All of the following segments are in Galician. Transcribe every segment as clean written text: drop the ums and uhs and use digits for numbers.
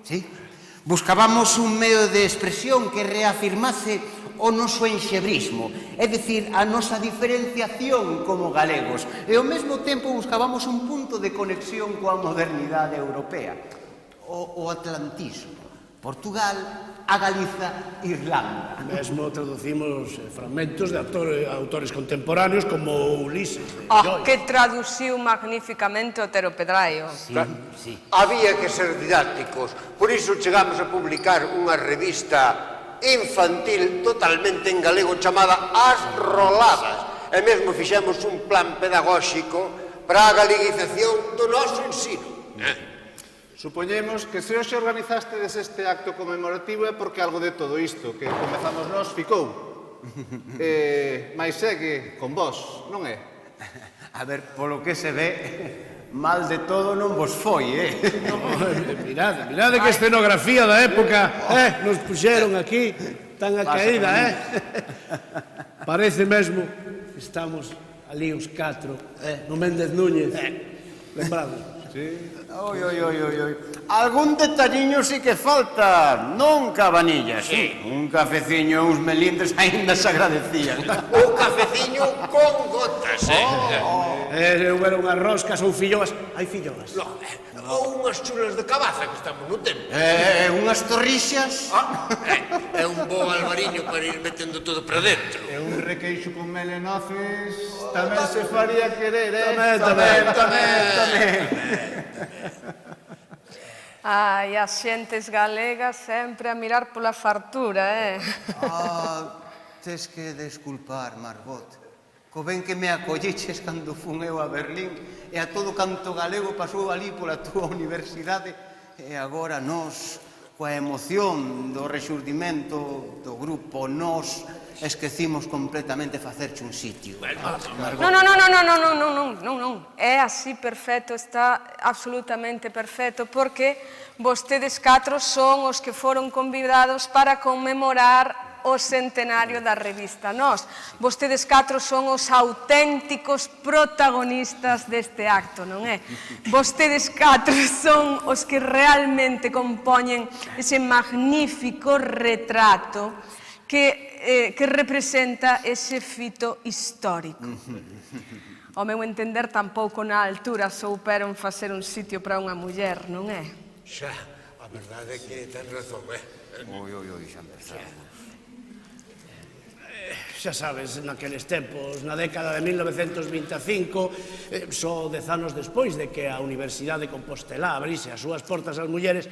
Sí. Buscábamos un medio de expresión que reafirmase o noso enxebrismo, é dicir, a nosa diferenciación como galegos, e ao mesmo tempo buscábamos un punto de conexión coa modernidade europea, o atlantismo, Portugal, a Galiza, Irlanda. Mesmo traducimos fragmentos de autores contemporáneos como Ulises de Joyce. Que traduciu magníficamente Otero Pedraio. Sí. Había que ser didácticos, por iso chegamos a publicar unha revista infantil totalmente en galego chamada As Roladas, e mesmo fixemos un plan pedagóxico para a galeguización do noso ensino. Supoñemos que se hoxe organizastedes este acto conmemorativo é porque algo de todo isto que comezamos nós ficou. Mais segue con vos, non é? A ver, polo que se ve, mal de todo non vos foi, Mirade que escenografía da época nos puxeron aquí tan a caída, Parece mesmo que estamos ali os catro no Méndez Núñez, lembrados. Oi. Algún detalliño sí que falta, non, Cabanillas? Sí. Un cafeciño e uns melindres aínda se agradecían. O cafeciño con gotas, Houberon unhas roscas ou filloas. Hai filloas. Ou unhas chulas de cabaza que estamos no tempo. Unhas torrixas. É un bo albariño para ir metendo todo para dentro. E un requeixo con mel e noces tamén se faría querer, Tamén. Ai, as xentes galegas sempre a mirar pola fartura, Tes que desculpar, Margot. Co ben que me acolliches cando fun eu a Berlín e a todo canto galego pasou ali pola túa universidade e agora nós, coa emoción do rexurdimento do grupo, nós esquecimos completamente facerche un sitio. Non. É así perfecto, está absolutamente perfecto, porque vostedes catro son os que foron convidados para conmemorar o centenario da revista Nós. Vostedes catro son os auténticos protagonistas deste acto, non é? Vostedes catro son os que realmente compoñen ese magnífico retrato que representa ese fito histórico. Ao meu entender, tampouco na altura souperon facer un sitio para unha muller, non é? Xa, a verdade é que ten razón, Xa empezamos. Xa sabes, naqueles tempos, na década de 1925, só 10 anos despois de que a Universidade de Compostela abrise as súas portas ás mulleres,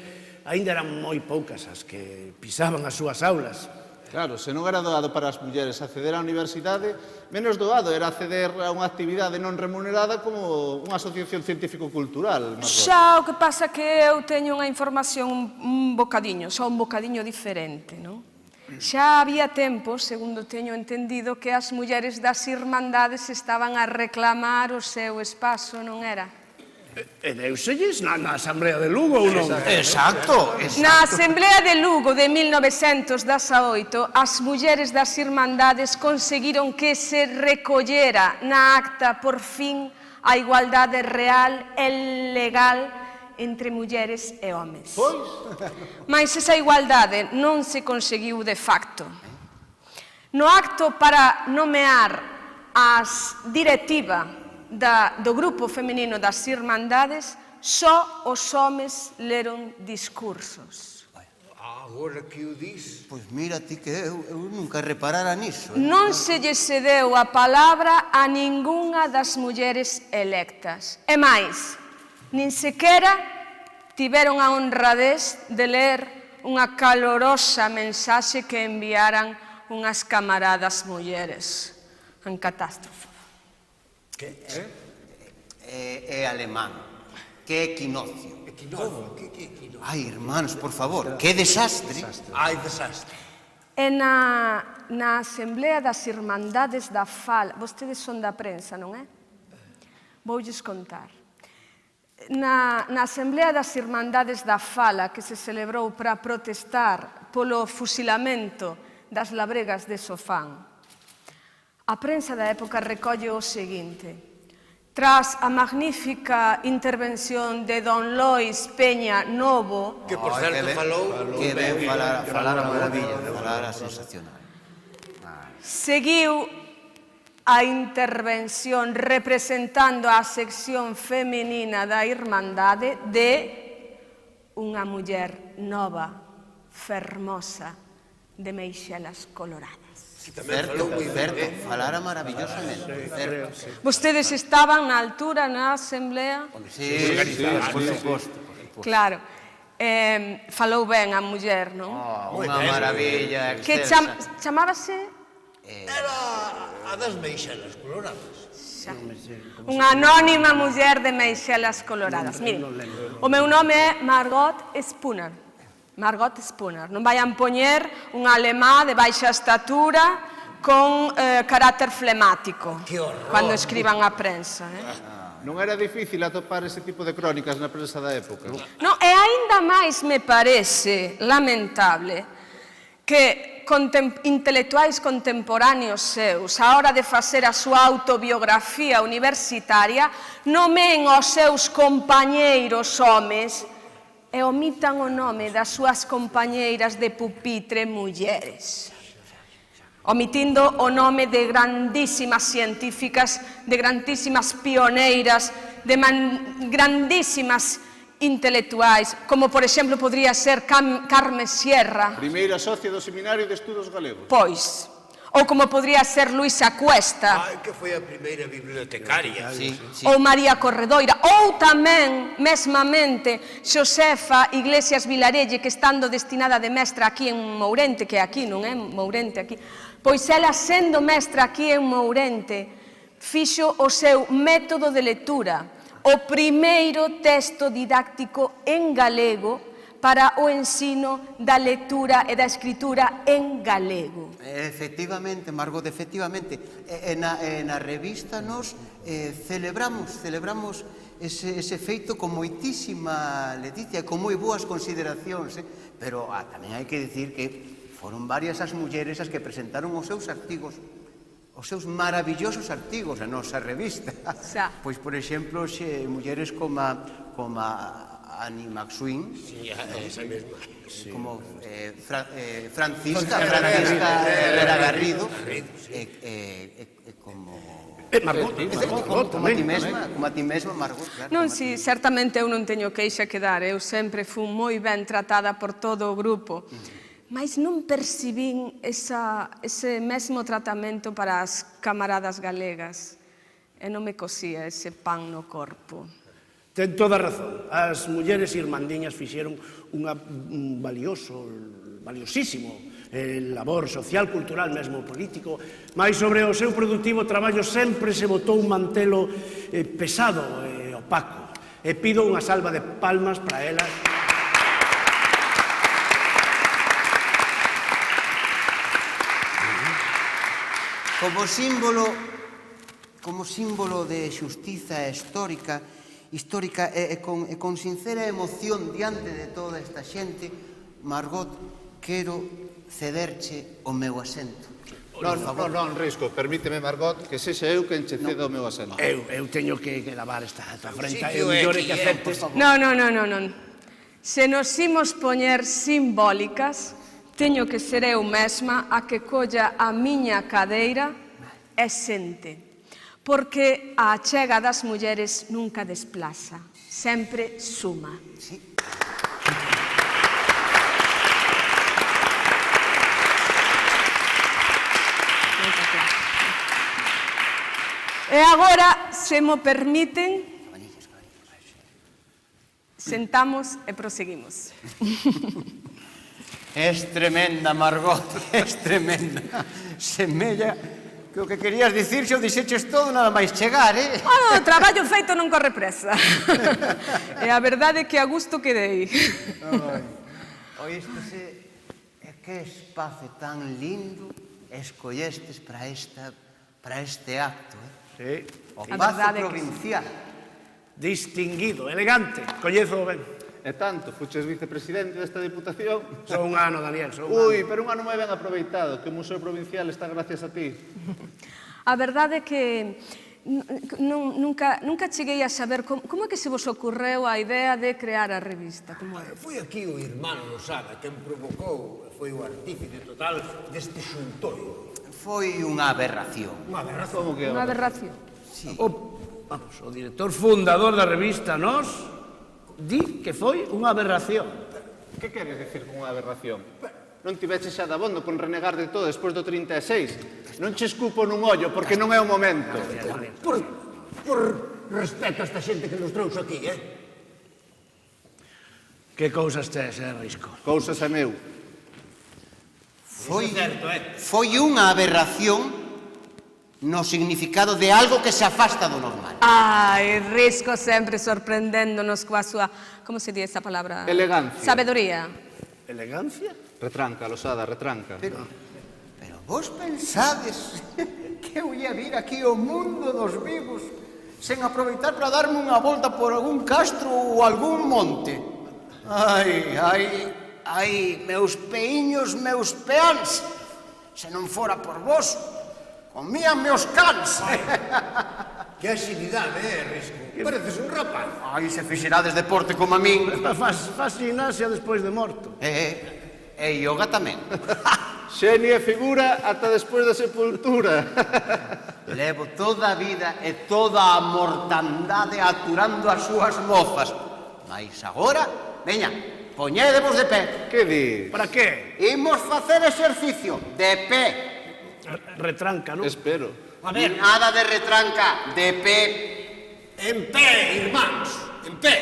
aínda eran moi poucas as que pisaban as súas aulas. Claro, se non era doado para as mulleres acceder á universidade, menos doado era acceder a unha actividade non remunerada como unha asociación científico-cultural. Xa, o que pasa que eu teño unha información un bocadiño diferente, non? Xa había tempo, segundo teño entendido, que as mulleres das irmandades estaban a reclamar o seu espazo, non era? E deuselles na Asamblea de Lugo ou non? Exacto. Na Asamblea de Lugo de 1918, as mulleres das irmandades conseguiron que se recollera na acta por fin a igualdade real e legal entre mulleres e homes. Mas esa igualdade non se conseguiu de facto. No acto para nomear as directiva do grupo feminino das irmandades, só os homes leron discursos. Agora que o dis... Pois mira ti que eu nunca reparara niso. Non se lle cedeu a palabra a ningunha das mulleres electas. E máis, nin sequera tiveron a honradez de ler unha calorosa mensaxe que enviaran unhas camaradas mulleres en catástrofe. Que? É alemán. Que equinoccio. Ai, hermanos, por favor, que desastre. Ai, desastre. E na Asamblea das Irmandades da Fala, vostedes son da prensa, non é? Voulles contar. Na Asamblea das Irmandades da Fala, que se celebrou para protestar polo fusilamento das labregas de Sofán, a prensa da época recolle o seguinte: tras a magnífica intervención de don Lois Peña Novo, Que, por certo, falou... Que ben falar a maravilla, falar a sensacional. seguiu a intervención representando a sección feminina da Irmandade de unha muller nova, fermosa, de meixelas coloradas. Certo, falara maravillosamente. Certo. Vostedes estaban na altura na asamblea? Sí, por suposto. Claro. Falou ben a muller, non? Unha maravilla Que excelsa. chamábase? Era a das meixelas coloradas. Unha anónima muller de meixelas coloradas. Miren, o meu nome é Margot Spooner. Margot Spooner. Non vayan poñer unha alemá de baixa estatura con carácter flemático cando escriban a prensa. Non era difícil atopar ese tipo de crónicas na prensa da época. Non, e aínda máis me parece lamentable que intelectuais contemporáneos seus, a hora de facer a súa autobiografía universitaria, nomeen aos seus compañeiros homes e omitan o nome das súas compañeiras de pupitre mulleres, omitindo o nome de grandísimas científicas, de grandísimas pioneiras, de grandísimas intelectuais, como, por exemplo, podría ser Carme Sierra, Primeira socia do Seminario de Estudos Galegos. pois, ou como podría ser Luisa Cuesta, Ai, que foi a primeira bibliotecaria. Sí. ou María Corredoira, ou tamén, mesmamente, Xosefa Iglesias Vilarelle, que estando destinada de mestra aquí en Mourente, que aquí non é Mourente aquí, pois ela, sendo mestra aquí en Mourente, fixo o seu método de lectura, o primeiro texto didáctico en galego para o ensino da lectura e da escritura en galego. Efectivamente, Margot, efectivamente. Na revista nos celebramos ese feito con moitísima ledicia, con moi boas consideracións, pero tamén hai que dicir que foron varias as mulleres as que presentaron os seus artigos, os seus maravillosos artigos na nosa revista. Xa. Pois, por exemplo, mulleres como Annie McSween, como Francisca Herrera Garrido, como a ti mesma, Margot. Non, si, certamente eu non teño queixa que dar, eu sempre fui moi ben tratada por todo o grupo, mas non percibín ese mesmo tratamento para as camaradas galegas e non me cosía ese pan no corpo. Ten toda razón. As mulleres irmandiñas fixeron un valiosísimo labor social, cultural, mesmo político, mas sobre o seu productivo traballo sempre se botou un mantelo pesado e opaco. E pido unha salva de palmas para elas. Como símbolo de xustiza histórica e con sincera emoción diante de toda esta xente, Margot, quero cederche o meu asento. Non, Risco, permíteme, Margot, que sexa eu quen che ceda o meu asento. Eu teño que lavar esta frente. É o mellor que aceptes. Non. Se nos imos poñer simbólicas, teño que ser eu mesma a que colla a miña cadeira e sente. Porque a achega das mulleres nunca desplaza, sempre suma. Sí. E agora, se mo permiten, sentamos e proseguimos. Es tremenda, Margot, es tremenda. Semella que o que querías dicir xo dixeches todo nada máis chegar, O traballo feito non corre presa. E a verdade é que a gusto quedei. Oístese, que espazo tan lindo escollestes para este acto, Sí. O A Pazo verdade é que Provincial. Distinguido, elegante, coñezo ben. E tanto, fuches vicepresidente desta Diputación. Son un ano, Daniel, son un ano. Ui, pero un ano moi ben aproveitado, que o Museo Provincial está gracias a ti. A verdade é que nunca cheguei a saber como é que se vos ocorreu a idea de crear a revista. Como é? Foi aquí o irmán Losada quen provocou, foi o artífice total deste xuntorio. Foi unha aberración. Unha aberración. Unha aberración. Vamos, o director fundador da revista Nós di que foi unha aberración. Que queres dicir con unha aberración? Non tiveche xa dabondo con renegar de todo despois do 36. Non che escupo nun ollo porque non é o momento. Por respeto a esta xente que nos trouxe aquí, Que cousas tes, Risco? Cousas é meu. Foi unha aberración no significado de algo que se afasta do normal. Ai, Risco sempre sorprendéndonos coa súa, como se di esa palabra? Elegancia. Sabedoría. Elegancia? Retranca, Losada, retranca. Pero vos pensades que eu ia vir aquí ao mundo dos vivos sen aproveitar para darme unha volta por algún castro ou algún monte? Ai, meus peiños, meus peáns, se non fora por vos, comían meus cans. Que agilidade, Risco? Pareces un rapaz. Ai, se fixerades deporte como a min. Faz gimnasia despois de morto. E yoga tamén. Xenia figura ata despois da sepultura. Levo toda a vida e toda a mortandade aturando as súas mofas. Mas agora, veña, poñédevos de pé. Que di? Para que? Imos facer exercicio de pé. Retranca, non? Espero. A ver, Nada de retranca, de pé. en pé, irmáns, en pé.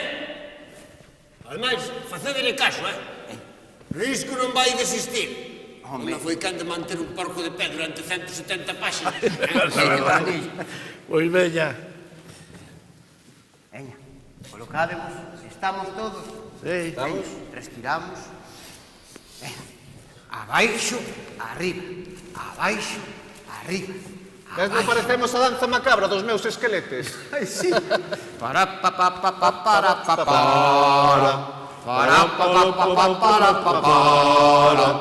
Ademais, facedele caso, Risco non vai desistir. Home. Non foi can de manter un porco de pé durante 170 páxinas. Pois veña. Veña, colocádevos, estamos todos. Sí. Veña, respiramos. Veña, abaixo, arriba, abaixo, arriba. Ves, non parecemos a danza macabra dos meus esqueletes. Ai, sí. Para pa pa pa pa para pa para. Para pa pa pa pa para pa para.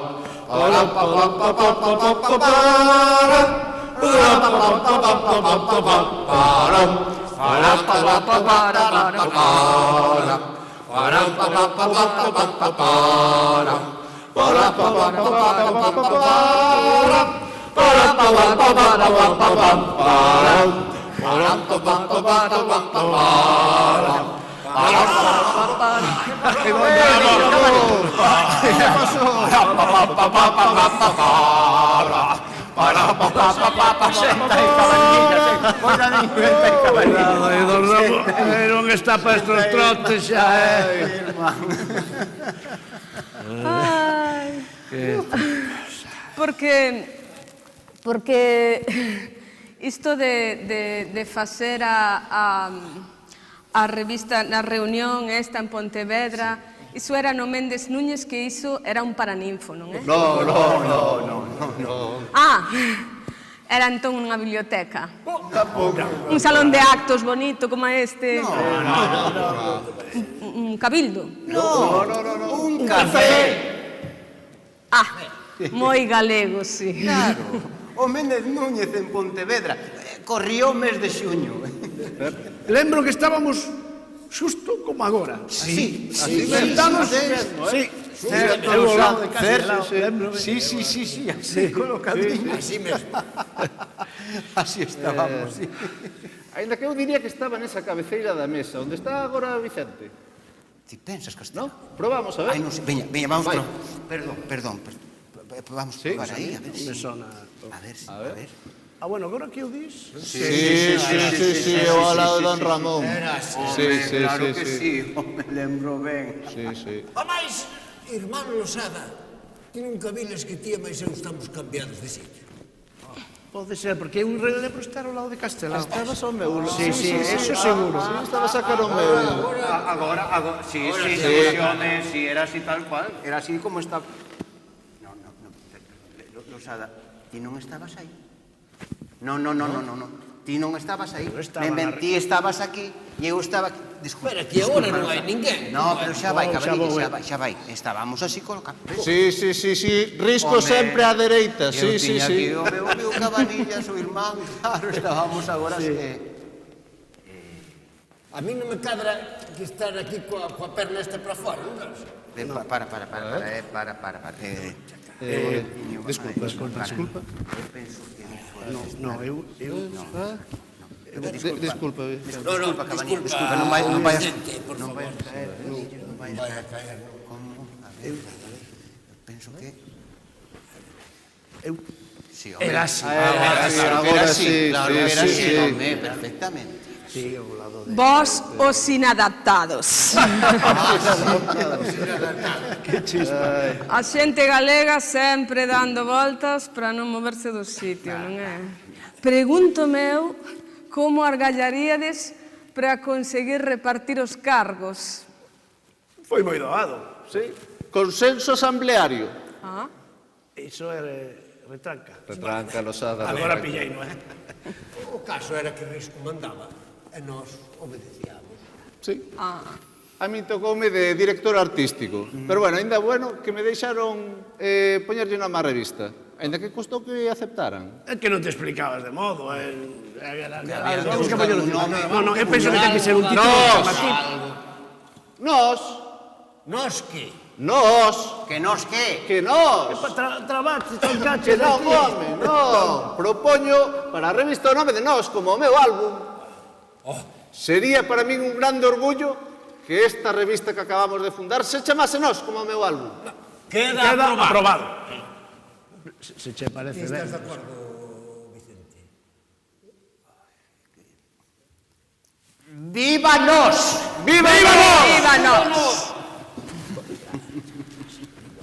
Para pa pa pa pa pa pa pa para. Para pa pa pa pa pa pa pa para. Para pa pa pa para para para. Para pa pa pa pa pa pa pa para. Para pa pa pa pa pa pa para. Para pa pa pa pa pa pa pa para. Para pa pa pa pa pa pa para. Non está para estes trotes xa, Ai. Porque isto de facer a revista na reunión esta en Pontevedra, iso era no Méndez Núñez, que iso era un paraninfo, non é? No. Ah, era entón unha biblioteca. Tampouco. Un salón de actos bonito como este. Un cabildo. No, un café. Ah, moi galego, sí. Claro, o Méndez Núñez en Pontevedra corrió o mes de xuño. Lembro que estábamos xusto como agora. Sí, Sentados, sí. Eu ao lado de Castelao, lembro. Sí, así colocadinho. Así mesmo. Así estábamos, sí. Ainda que eu diría que estaba nesa cabeceira da mesa, onde está agora Vicente. Ti pensas, Castelao? Probamos, a ver. Ai, non sei, veña, vamos Vai. Perdón. Vamos a probar aí, a ver Me si. sona. A ver. Ah, bueno, agora que o dis? Sí, eu ao lado de Don Ramón. Era así. Claro que sí, me lembro ben. Sí. A máis, irmán Losada, ti nunca viles que ti e máis eu estamos cambiados de sitio. Pode ser, porque eu lembro estar ao lado de Castelao. Estabas ao meu. Sí, eso seguro. Sí, estabas a cara ao meu. Agora, sí, home, sí, era así tal cual, era así como estaba. No, Losada, ti non estabas aí. No, ti non estabas aí. Ti estabas aquí e eu estaba aquí. Disculpa. Pero aquí agora non hai ninguén. No, pero xa vai, xa vai. Estábamos así colocando. Sí. Risco Home, sempre á dereita. Eu Sí. tiña aquí o meu cabanillas, o irmán, claro, estábamos agora así. A mí non me cadra que estar aquí coa perna esta para fora, non das? Para. Disculpa. Eu penso que Disculpa. Disculpa, Cabañín, disculpa, non vayas... Non vayas a caer, non vayas a caer. Como? A ver, eu penso que... Sí, home. Era así. Agora sí, Claro, era así, home, perfectamente. Vos os inadaptados. A xente galega sempre dando voltas para non moverse do sitio, non é? Pregúntome eu como argallaríades para conseguir repartir os cargos. Foi moi doado. Sí. Consenso asambleario. Ah? Iso é retranca. Retranca, losada. Agora pillei, non é? O caso era que Risco mandaba e nós obedecíamos. Sí. Ah. A mí tocoume de director artístico. Pero bueno, ainda bueno que me deixaron poñerlle unha má revista. Ainda que costou que aceptaran. É que non te explicabas de modo. Vamos que poñer un nome. Non, eu penso que ten que ser un título chamativo. Nós que? Nós. Que nos que? Que nós. Trabaste, Que chancaches non, aquí. home, non. Propoño para a revista o nome de nós, como o meu álbum. Sería para min un grande orgullo que esta revista que acabamos de fundar se chamase nós, como o meu álbum. Queda Aprobado. Se che parece ben. Estás de acordo, Vicente? Viva nós! Viva nós! Viva nós!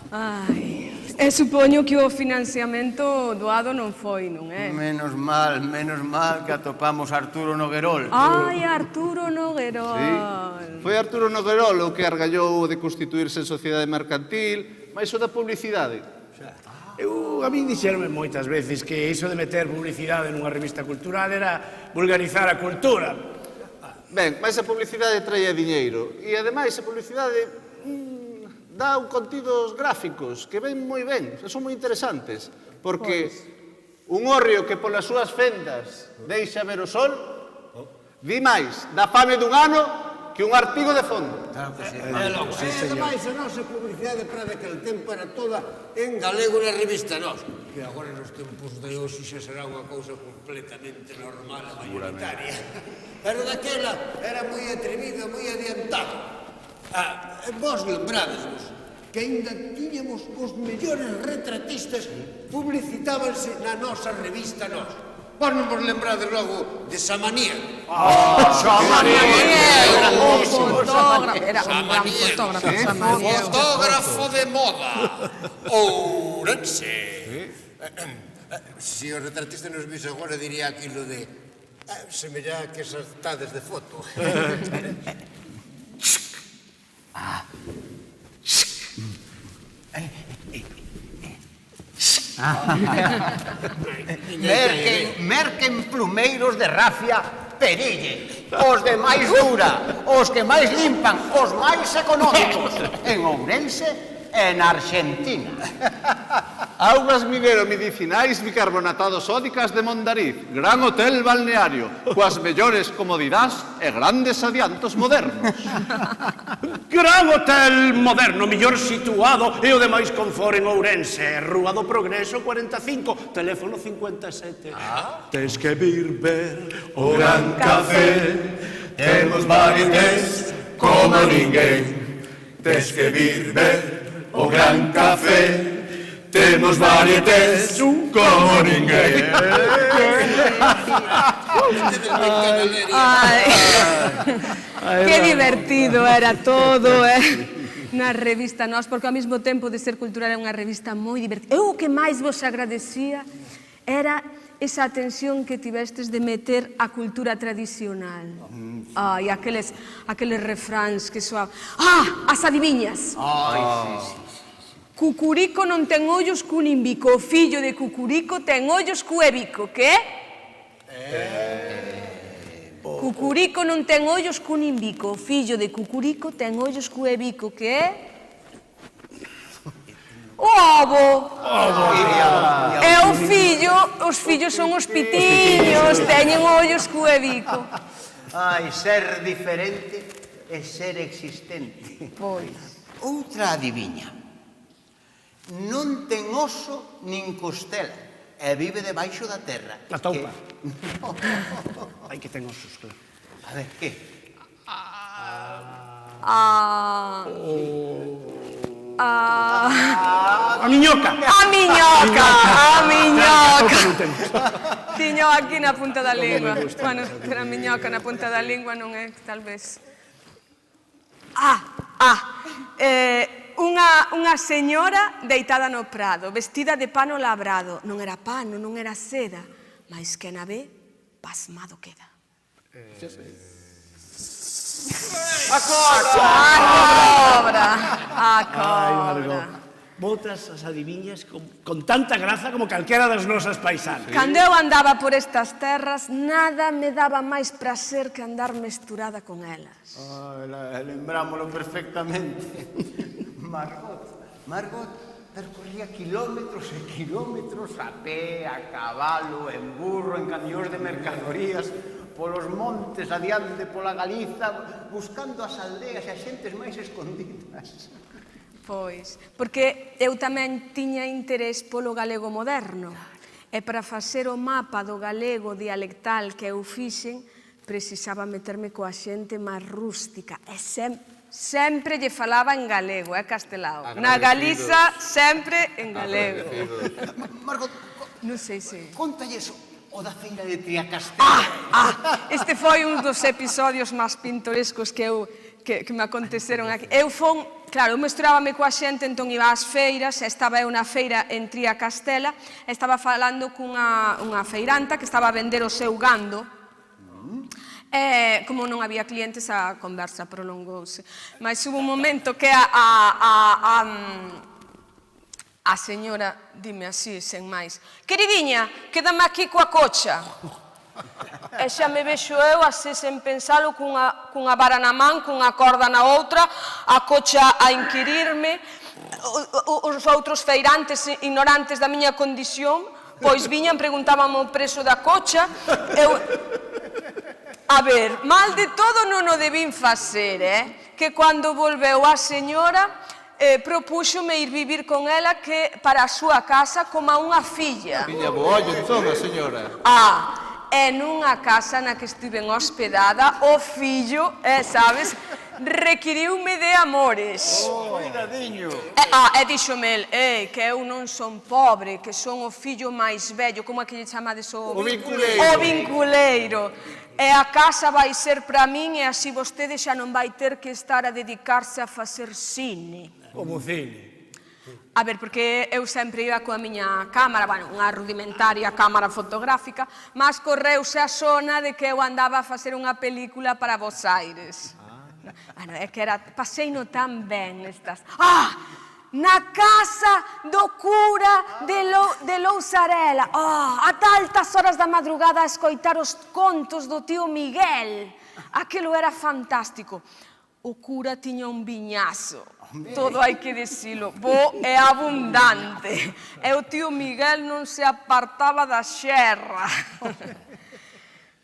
Ai, e supoño que o financiamento doado non foi, non é? Menos mal que atopamos a Arturo Noguerol. Ai, Arturo Noguerol. Foi Arturo Noguerol o que argallou de constituirse en sociedade mercantil, máis o da publicidade. A mí dixeronme moitas veces que iso de meter publicidade nunha revista cultural era vulgarizar a cultura. Ben, máis a publicidade traía diñeiro. E ademais a publicidade dá contidos gráficos que ven moi ben, son moi interesantes. Porque un hórreo que polas súas fendas deixa ver o sol, di máis da fame dun ano que un artigo de fondo. Claro que sí. Ademais, a nosa publicidade para daquele tempo era toda en galego na revista Nós. Que agora nos tempos de hoxe xa será unha cousa completamente normal e mayoritaria. Pero daquela era moi atrevida, moi adiantado. Vos lembradesvos que ainda tiñamos os mellores retratistas publicitábanse na nosa revista Nós. Vos non vos lembrades logo de Samanía? Era un gran fotógrafo. Fotógrafo de moda. Ourense. Se o retratista nos vise agora diría aquilo de semella que esas tades de foto. Merquen plumeiros de rafia Perille, os de máis dura, os que máis limpan, os máis económicos, en Ourense e na Argentina. Augas minero-medicinais bicarbonatados sódicas de Mondariz, gran hotel balneario, coas mellores comodidades e grandes adiantos modernos. Gran hotel moderno, mellor situado e o de máis confort en Ourense. Rúa do Progreso 45, teléfono 57. Tes que vir ver o gran café, temos varietés como ninguén. Tes que vir ver o gran café, temos varietés como ninguén. Que divertido era todo, na revista Nós, porque ao mesmo tempo de ser cultural é unha revista moi divertida. Eu o que máis vos agradecía era esa atención que tivestes de meter a cultura tradicional. Ai, aqueles refráns que soaban. As adiviñas. Cucurico non ten ollos cun imbico, o fillo de Cucurico ten ollos cu ébico, que é? Cucurico non ten ollos cun imbico, o fillo de Cucurico ten ollos cu ébico, que é? O ovo. E o fillo, os fillos son os pitiños, teñen ollos cu ébico. Ai, ser diferente é ser existente. Pois. Outra adiviña. Non ten oso nin costela e vive debaixo da terra. La toupa. Ai, que ten osos, claro. A ver, que? A miñoca! A miñoca! A miñoca! Non temos. Tiño aquí na punta da lingua. Bueno, pero a miñoca na punta da lingua non é, tal vez. Unha señora deitada no prado, vestida de pano labrado. Non era pano, non era seda, mas que na ve, pasmado queda. A cobra! A cobra. Botas as adiviñas con tanta graza como calquera das nosas paisanas. Cando eu andaba por estas terras, nada me daba máis prazer que andar mesturada con elas. Lembrámoslo perfectamente. Margot percorría kilómetros e kilómetros a pé, a cabalo, en burro, en camións de mercadorías, polos montes, adiante pola Galiza, buscando as aldeas e as xentes máis escondidas. Pois, porque eu tamén tiña interés polo galego moderno. E para facer o mapa do galego dialectal que eu fixen, precisaba meterme coa xente máis rústica. E sempre lle falaba en galego, castelao. Na Galiza, sempre en galego. Margot, Non sei se... contalles o da feira de Triacastela. Este foi un dos episodios máis pintorescos que me aconteceron aquí. Eu fon, claro, eu mesturábame coa xente, entón iba ás feiras, estaba eu na feira en Triacastela, estaba falando cunha feiranta que estaba a vender o seu gando. Como non había clientes, a conversa prolongouse. Mas hubo un momento que a señora dime así, sen máis: queridiña, quédame aquí coa cocha. E xa me vexo eu así sen pensalo cunha vara na man, cunha corda na outra, a cocha a inquirirme. Os outros feirantes ignorantes da miña condición pois viñan, preguntábame o prezo da cocha. A ver, mal de todo non o debín facer, que cando volveu a señora propúxome ir vivir con ela que para a súa casa como a unha filla. Viña boollo, entón, a señora. E nunha casa na que estiven hospedada, o fillo, sabes, requiriume de amores. Cuidadiño. E díxome el, que eu non son pobre, que son o fillo máis vello, como é que lle chamades o... O vinculeiro. O vinculeiro. E a casa vai ser para min e así vostede xa non vai ter que estar a dedicarse a facer cine. Como cine. A ver, porque eu sempre iba coa miña cámara, bueno, unha rudimentaria cámara fotográfica, mas correuse a zona de que eu andaba a facer unha película para Bos Aires. Bueno, é que era, paseino tan ben estas... Na casa do cura de Lousarela. Ata altas horas da madrugada a escoitar os contos do tío Miguel. Aquilo era fantástico. O cura tiña un viñazo. Todo hai que dicilo, bo e abundante. E o tío Miguel non se apartaba da xerra.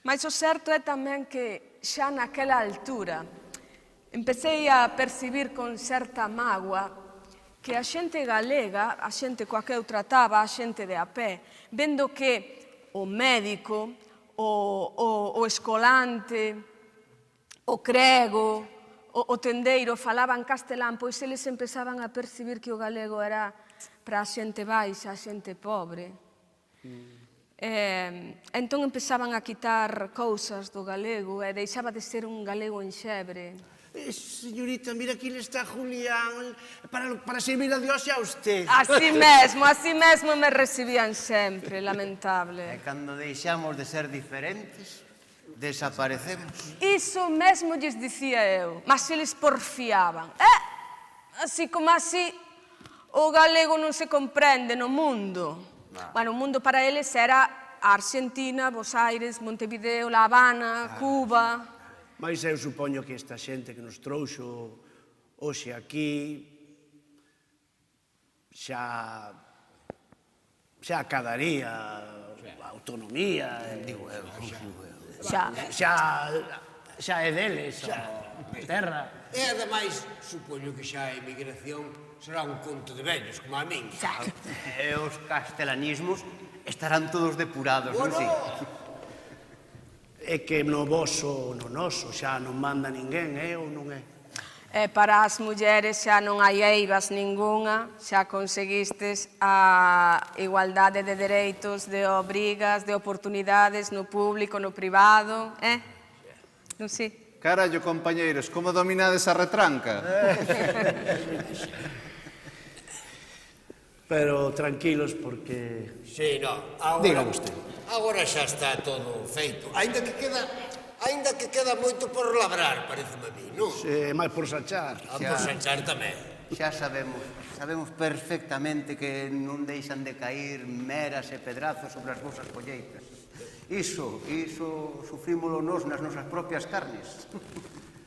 Mas o certo é tamén que xa naquela altura empecé a percibir con certa mágoa que a xente galega, a xente coa que eu trataba, a xente de a pé, vendo que o médico, o escolante, o crego, o tendeiro falaban castelán, pois eles empezaban a percibir que o galego era para a xente baixa, a xente pobre. Entón empezaban a quitar cousas do galego e deixaba de ser un galego enxebre. Señorita, mira, aquí está Julián para servir a Dios e a usted. Así mesmo me recibían sempre, lamentable. E cando deixamos de ser diferentes, desaparecemos. Iso mesmo lles dicía eu, mas eles porfiaban. Así como así, o galego non se comprende no mundo. Bueno, o mundo para eles era a Argentina, Bos Aires, Montevideo, La Habana, Cuba... Mais eu supoño que esta xente que nos trouxo hoxe aquí xa acadaría a autonomía. Xa. xa é deles, a terra. E, ademais, supoño que xa a emigración será un conto de vellos, como a min. E os castelanismos estarán todos depurados, non si? É que no voso, no noso, xa non manda ninguén, ou non é? E para as mulleres xa non hai eivas ningunha, xa conseguistes a igualdade de dereitos, de obrigas, de oportunidades no público, no privado, non si? Carallo, compañeiros, como dominades a retranca? Pero tranquilos, porque... Sí, no, Diga vostede. Agora xa está todo feito. Ainda que queda moito por labrar, pareceme a mí, non? É máis por sachar. A por sanchar tamén. Xa sabemos perfectamente que non deixan de caer meras e pedrazos sobre as vosas colleitas. Iso sufrímolo nós nas nosas propias carnes.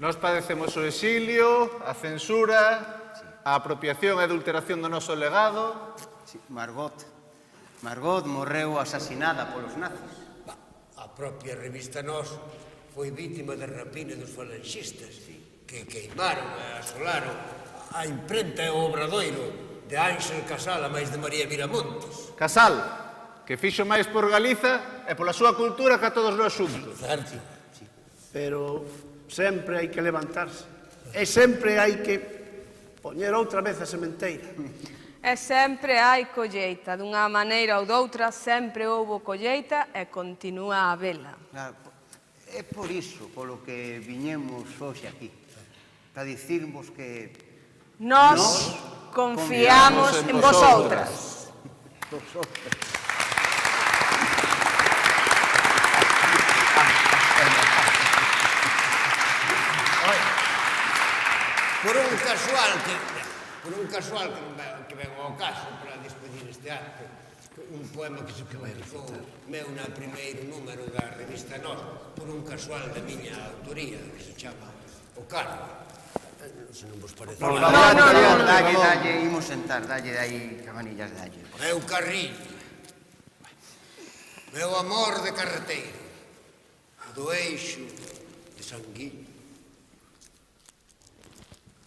Nos padecemos o exilio, a censura, a apropiación e adulteración do noso legado. Sí, Margot morreu asasinada polos nazis. A propia revista Nós foi vítima de rapina dos falanxistas que queimaron e asolaron a imprenta e o obradoiro de Ángel Casal a máis de María Miramontes. Casal, que fixo máis por Galiza e pola súa cultura que a todos nós xuntos. Certo? Pero sempre hai que levantarse. E sempre hai que poñer outra vez a sementeira. E sempre hai colleita, dunha maneira ou doutra, sempre houbo colleita e continúa a habela. Claro, é por iso polo que viñemos hoxe aquí, para dicirvos que Nós confiamos en vosotras. Por un casual que ven ao caso para despedir este acto, un poema que se publicou meu na primeiro número da revista Nós, por un casual da miña autoría, que se chama O Carro. Se non vos parece. Dalle, imos sentar, dalle aí, cabanillas, dalle. Meu carrillo, meu amor de carreteiro, do eixo de Sanguiño.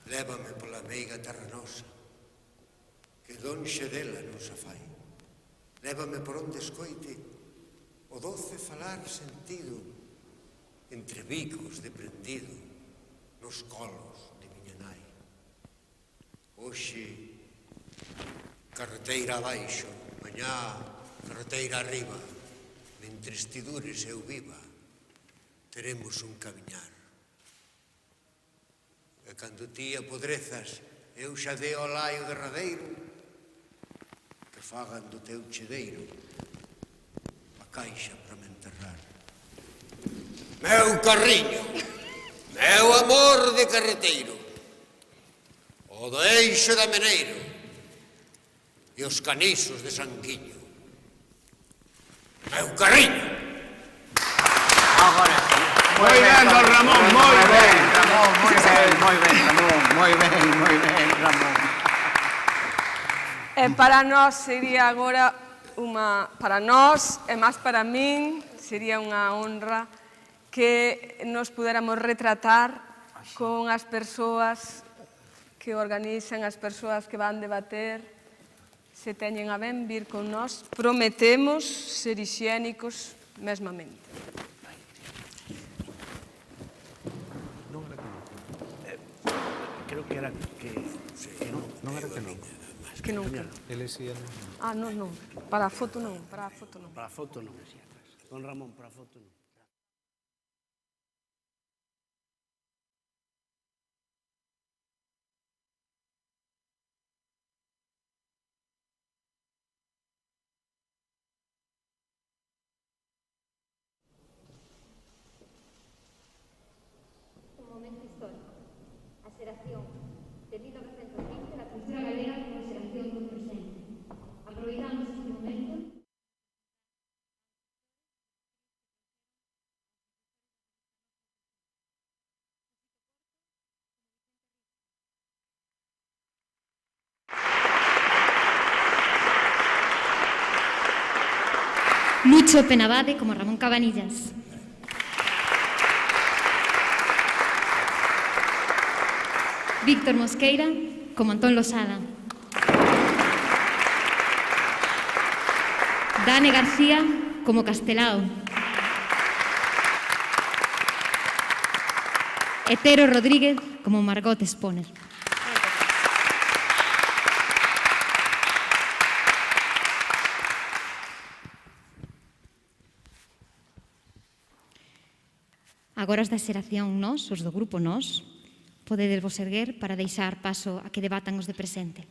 Lévame pola meiga terra nosa, que donxe dela non se fai. Lévame por onde escoite o doce falar sentido entre bicos de prendido nos colos de miña nai. Hoxe, carreteira abaixo, mañá, carreteira arriba, mentres ti dures eu viva, teremos un camiñar. E cando ti apodrezas, eu xa dei ao laio derradeiro, que fagan do teu chedeiro a caixa para me enterrar. Meu carriño, meu amor de carreteiro, o do eixo de Ameneiro e os canisos de Sanguiño. Meu carriño! Agora sí. Moi ben, don Ramón, moi ben. Ramón, moi ben, Ramón. E para nós sería agora para nós e máis para min, sería unha honra que nos pudéramos retratar con as persoas que organizan, as persoas que van debater, se teñen a ben vir con nós. Prometemos ser hixiénicos mesmamente. Creo que era que... Non era que non. Que non. Ah, non. Para a foto non. Para a foto non. Don Ramón, para a foto non. Un momento histórico. A xeración de 1920 da cultura galega como xeración do presente. Aproveitamos este momento Lucho Penabade como Ramón Cabanillas. Víctor Mosqueira como Antón Losada. Dane García como Castelao. Etero Rodríguez como Margot Sponer. Agora os da xeración Nós, os do grupo Nós, podedes vos erguer para deixar paso a que debatan os de presente.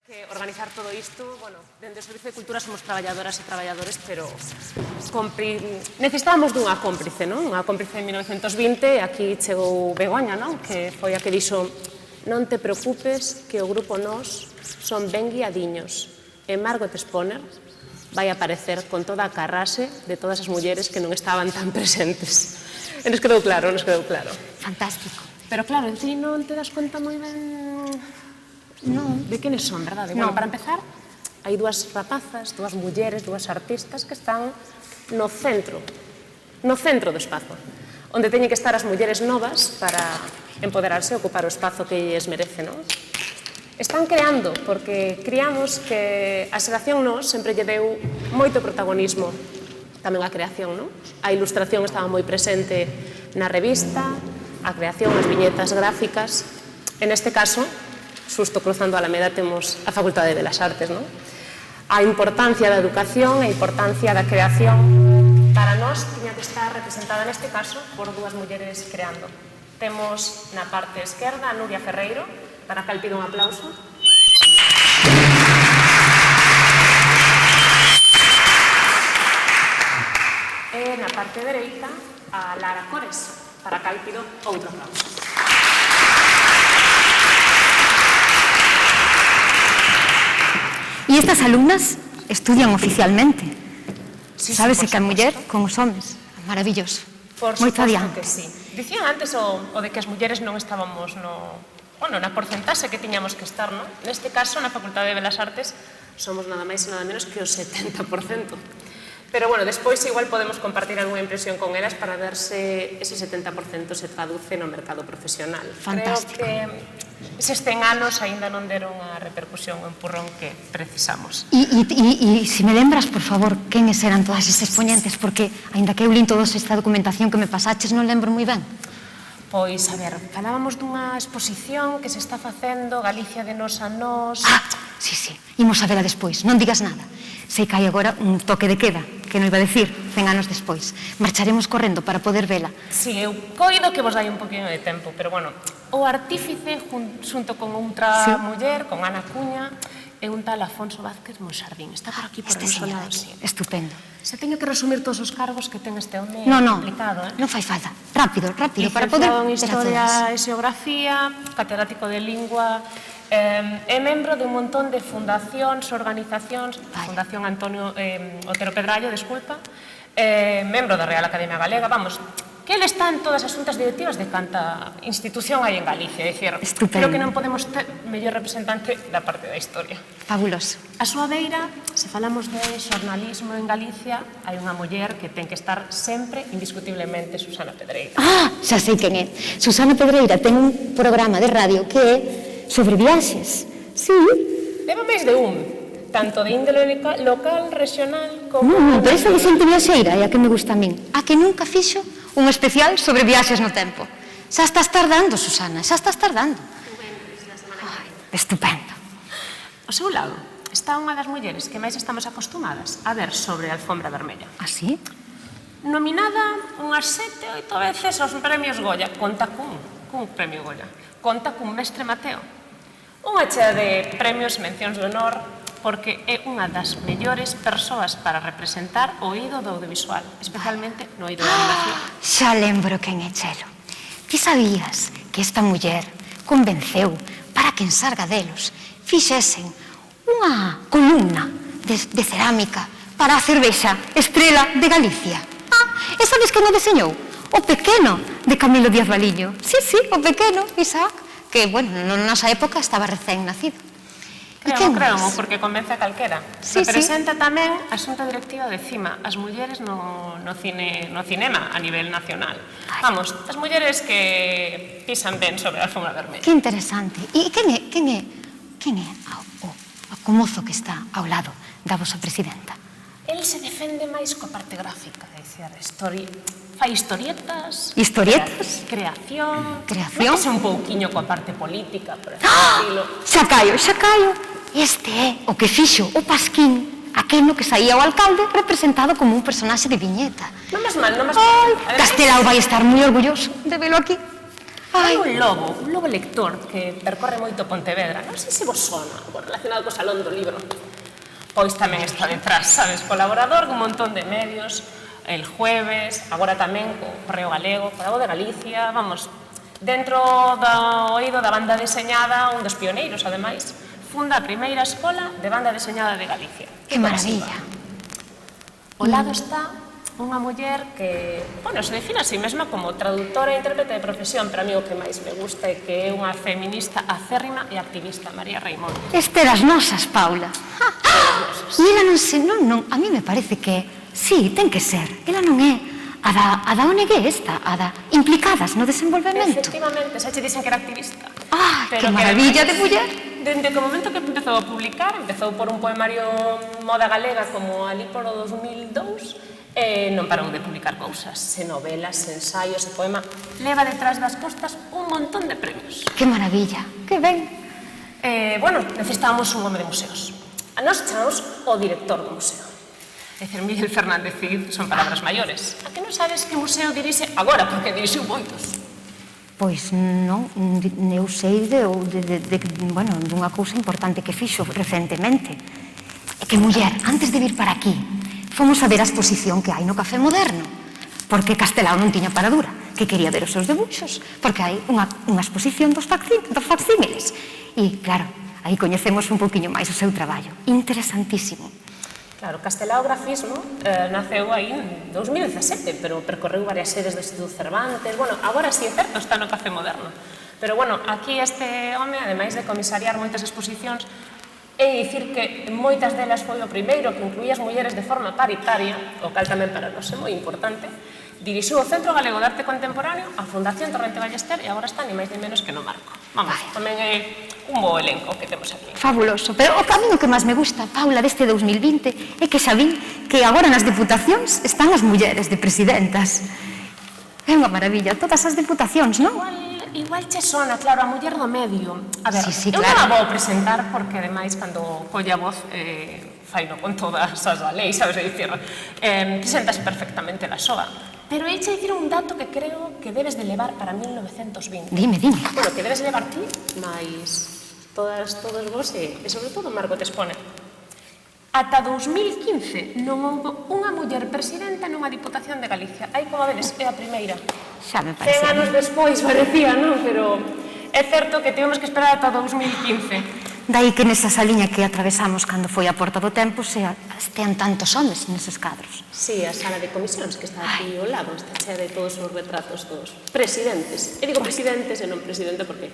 Que organizar todo isto, bueno, dende o Servicio de Cultura somos traballadoras e traballadores, pero necesitábamos dunha cómplice, non? Unha cómplice en 1920, aquí chegou Begoña, non? Que foi a que dixo: non te preocupes que o grupo Nós son ben guiadiños. E Margot Sponer vai aparecer con toda a carrase de todas as mulleres que non estaban tan presentes. E nos quedou claro, nos quedou claro. Fantástico. Pero claro, en ti non te das conta moi ben... Non. De quenes son, verdade? Bueno, para empezar, hai dúas rapazas, dúas mulleres, dúas artistas que están no centro do espazo, onde teñen que estar as mulleres novas para empoderarse e ocupar o espazo que lles merece, non? Están creando, porque criamos que a xeración Nós sempre lle deu moito protagonismo tamén a creación, non? A ilustración estaba moi presente na revista, a creación, as viñetas gráficas. En este caso, xusto cruzando a Alameda temos a Facultade de Belas Artes, non? A importancia da educación e a importancia da creación para nós tiña que estar representada neste caso por dúas mulleres creando. Temos na parte esquerda a Nuria Ferreiro, para a cal pido un aplauso. E na parte dereita a Lara Cores, para a cal pido outro aplauso. E estas alumnas estudian oficialmente. Sí, Sábese sí, que a muller con os homes. Maravilloso. Por Moito suposto adiante. que sí. Dicían antes o de que as mulleres non estábamos na porcentaxe que tiñamos que estar, non? Neste caso, na Facultade de Belas Artes, somos nada máis e nada menos que o 70%. Pero, bueno, despois igual podemos compartir algunha impresión con elas para ver se ese 70% se traduce no mercado profesional. Fantástico. Creo que eses 100 anos aínda non deron a repercusión o empurrón que precisamos. E se me lembras, por favor, quenes eran todas estes ponentes, porque, aínda que eu lín toda esta documentación que me pasaches, non lembro moi ben. Pois, a ver, falábamos dunha exposición que se está facendo Galicia de nos a nos... Ah, sí, imos a vela despois, non digas nada. Sei que hai agora un toque de queda, que non iba a decir, 100 anos despois. Marcharemos correndo para poder vela. Sí, eu coido que vos dai un poquinho de tempo, pero, bueno, o artífice, xunto con outra muller, con Ana Cuña, é un tal Afonso Vázquez Monxardín. Está por aquí, por o noso lado. Estupendo. Se teño que resumir todos os cargos que ten este home implicado, non fai falta. Rápido, para poder licenciado en ver a Historia todas. e Xeografía, catedrático de Lingua, é membro de un montón de fundacións, organizacións, Fundación Antonio Otero Pedrallo, desculpa, membro da Real Academia Galega, vamos, que ele está en todas as xuntas directivas de canta institución hai en Galicia, é dicir, creo que non podemos ter mellor representante da parte da historia. Fabuloso. A súa beira, se falamos de xornalismo en Galicia, hai unha muller que ten que estar sempre, indiscutiblemente, Susana Pedreira. Ah, xa sei quen é. Susana Pedreira ten un programa de radio que é sobre viaxes. Sí. Leva máis de tanto de índole local, regional, como... Non, pero esa de xente viaxeira é a que me gusta a min. A que nunca fixo un especial sobre viaxes no tempo. Xa estás tardando, Susana, xa estás tardando. Ai, estupendo. Ao seu lado está unha das mulleres que máis estamos acostumadas a ver sobre a alfombra vermella. Así? Nominada unhas 7, 8 veces aos premios Goya. Conta cun premio Goya. Conta cun mestre Mateo. Unha chea de premios e mencións de honor porque é unha das mellores persoas para representar o oído do audiovisual, especialmente no oído da animación. Xa lembro quen é Chelo. Ti sabías que esta muller convenceu para que en Sargadelos fixesen unha columna de cerámica para a cervexa Estrela de Galicia? Ah, e sabes quen o deseñou? O pequeno de Camilo Díaz Valiño. Sí, o pequeno, Isaac, que, bueno, na nosa época estaba recén nacido. Creo, porque convence a calquera. Representa tamén a xunta directiva de CIMA, as mulleres no cinema a nivel nacional. Vamos, as mulleres que pisan ben sobre a alfombra vermella. Que interesante. E quen é o mozo que está ao lado da vosa presidenta? El se defende máis coa parte gráfica, é dicir, fai historietas... Historietas? Creación... Creación? Non é un pouquiño coa parte política, por exemplo. Xa callo. Este é o que fixo o Pasquín, aqueno que saía o alcalde representado como un personaxe de viñeta. Non máis mal. Castelao vai estar moi orgulloso de velo aquí. Hai un lobo lector que percorre moito Pontevedra. Non sei se vos sona, relacionado co Salón do Libro. Pois tamén está detrás, sabes, colaborador dun montón de medios, El Jueves, agora tamén co Correo Galego, co La Voz de Galicia, vamos, dentro do oído da banda deseñada, un dos pioneiros, ademais, funda a primeira escola de banda deseñada de Galicia. Que maravilla. Ao lado está unha muller que, bueno, se define a sí mesma como traductora e intérprete de profesión, pero a mí o que máis me gusta é que é unha feminista acérrima e activista, María Reimón. Este das nosas, Paula. E ela non se, non, a mí me parece que, sí, ten que ser, ela non é a da ONG esta, a da implicadas no desenvolvemento. Efectivamente, xa che dicen que era activista. Ah, que maravilla de muller. Dende o momento que empezou a publicar, empezou por un poemario moda galega como ali por o 2002, non parou de publicar cousas, novelas, ensaios e poema. Leva detrás das costas un montón de premios. Que maravilla, que ben. Bueno, necesitábamos un home de museos. A nós chamamos o director do museo. É dicir, Miguel Fernández Cid son palabras maiores. A que non sabes que museo dirixe agora, porque dirixiu moitos? Pois non, eu sei dunha cousa importante que fixo recentemente. É que, muller, antes de vir para aquí, fomos a ver a exposición que hai no Café Moderno, porque Castelao non tiña paradura, que quería ver os seus debuxos, porque hai unha exposición dos facsímiles. E, claro, aí coñecemos un pouquiño máis o seu traballo. Interesantísimo. Claro, Castelao Grafismo naceu aí en 2017, pero percorreu varias sedes do Instituto Cervantes. Bueno, agora sí é certo, está no Café Moderno. Pero, bueno, aquí este home, ademais de comisariar moitas exposicións, e dicir que moitas delas foi o primeiro que incluía as mulleres de forma paritaria, o cal tamén para nós é moi importante. Dirixiu o Centro Galego de Arte Contemporáneo, a Fundación Torrente Ballester, e agora está ni máis ni menos que no Marco. Vamos, tamén é un bo elenco que temos aquí. Fabuloso, pero o camiño que máis me gusta, Paula, deste 2020 é que xa vin que agora nas diputacións están as mulleres de presidentas. É unha maravilla, todas as diputacións, non? Igual che sona, claro, a muller do medio. A ver, Sí, eu non claro. a vou presentar porque, ademais, cando colle a voz, faino con todas as da lei, sabes, é dicir, presentase perfectamente la soa. Pero eiche dicir un dato que creo que debes de levar para 1920. Dime. Bueno, que debes levar ti, máis todos vos e sobre todo Marco te expone. Ata 2015 non houve unha muller presidenta nunha Diputación de Galicia. Aí, como vedes, é a primeira. Xa me 100 parece. anos despois, parecía, non? Pero é certo que tivemos que esperar ata 2015. Daí que nesa saliña que atravesamos cando foi a Porta do Tempo estean tantos homes neses cadros. Sí, a sala de comisións que está aquí ao lado, está chea de todos os retratos dos presidentes. E digo presidentes e non presidente porque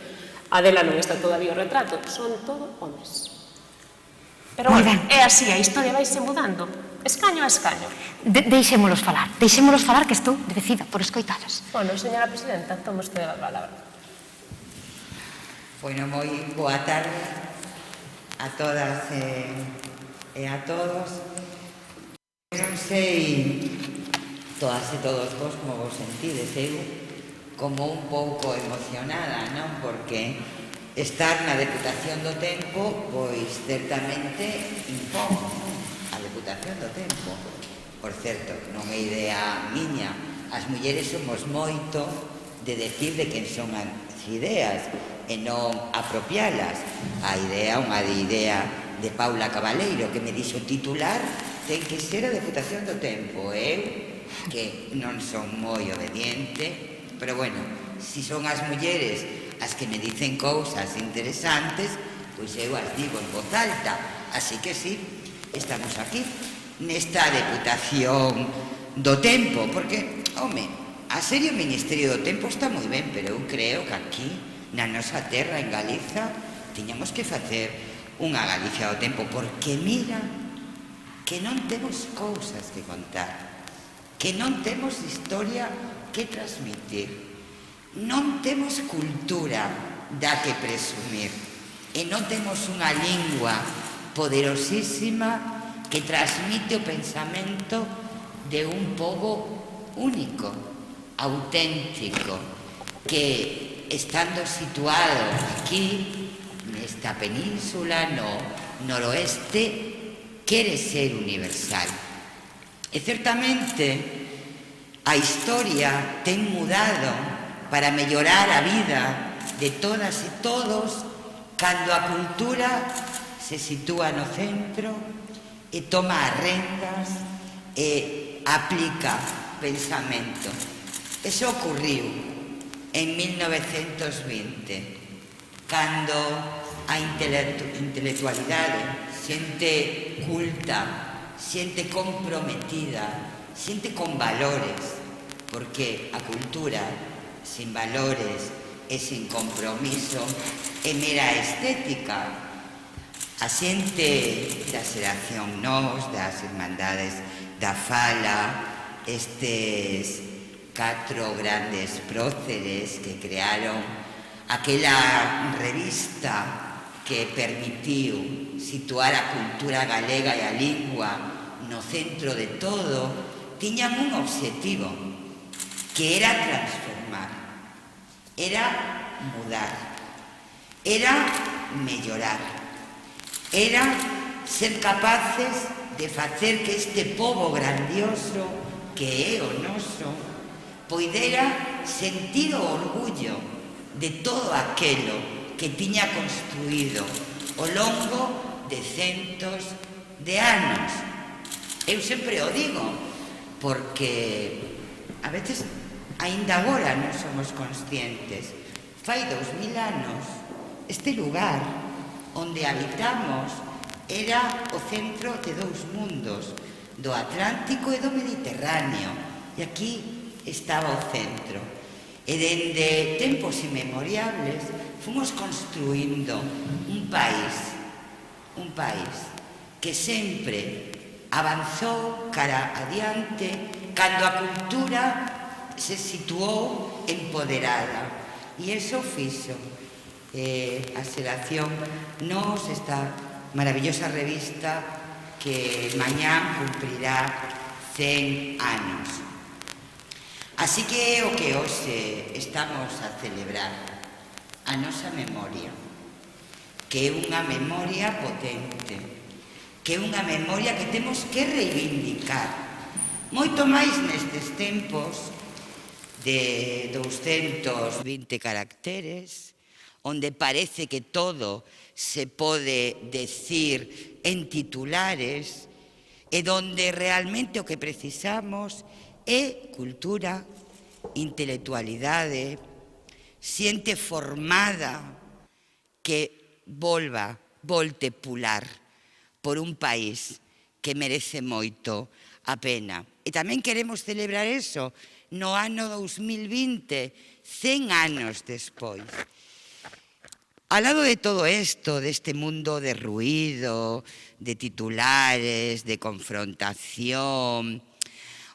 a dela non está todavía o retrato, son todo homes. Pero Moi bueno, ben. é así, a historia vaise mudando, escaño a escaño. Deixémolos falar que estou devecida por escoitalas. Bueno, señora presidenta, toma usted a palabra. Bueno, moi boa tarde a todas e a todos. Non sei todas e todos vos como vos sentides, eu como un pouco emocionada, non? Porque estar na Deputación do Tempo, pois certamente impón a Deputación do Tempo. Por certo, non é idea miña, as mulleres somos moito de decir de quen son as ideas e non apropialas. A idea, unha idea de Paula Cabaleiro, que me dixo titular ten que ser a Deputación do Tempo. Eu, que non son moi obediente, pero bueno, si son as mulleres as que me dicen cousas interesantes, pois eu as digo en voz alta. Así que sí, estamos aquí, nesta Deputación do Tempo, porque, home, a serio o Ministerio do Tempo está moi ben, pero eu creo que aquí, na nosa terra, en Galiza, tiñamos que facer unha Galicia do Tempo, porque mira que non temos cousas que contar, que non temos historia que transmitir, non temos cultura da que presumir, e non temos unha lingua poderosísima que transmite o pensamento de un pobo único, auténtico, que estando situado aquí, nesta península, no noroeste, quere ser universal. E certamente a historia ten mudado para mellorar a vida de todas e todos cando a cultura se sitúa no centro e toma as rendas e aplica pensamento. Eso ocurriu en 1920, cando a intelectualidade, xente culta, xente comprometida, xente con valores, porque a cultura sin valores e sin compromiso é mera estética. A xente da xeración Nós, das Irmandades da Fala, estes 4 grandes próceres que crearon aquela revista que permitiu situar a cultura galega e a lingua no centro de todo, tiñan un obxectivo, que era transformar, era mudar, era mellorar, era ser capaces de facer que este pobo grandioso que é o noso poidera sentir o orgullo de todo aquelo que tiña construído ao longo de centos de anos. Eu sempre o digo, porque a veces aínda agora non somos conscientes. Fai 2000 anos, este lugar onde habitamos era o centro de 2 mundos, do Atlántico e do Mediterráneo, e aquí estaba o centro. E dende tempos inmemoriables fomos construindo un país un país que sempre avanzou cara adiante cando a cultura se situou empoderada. E iso fixo a xeración Nós, esta maravillosa revista que mañá cumprirá 100 anos. Así que é o que hoxe estamos a celebrar, a nosa memoria, que é unha memoria potente, que é unha memoria que temos que reivindicar, moito máis nestes tempos de 220 caracteres, onde parece que todo se pode decir en titulares, e donde realmente o que precisamos é cultura, intelectualidade, xente formada que volte pular por un país que merece moito a pena. E tamén queremos celebrar eso no ano 2020, 100 anos despois. Al lado de todo esto, de este mundo de ruido, de titulares, de confrontación,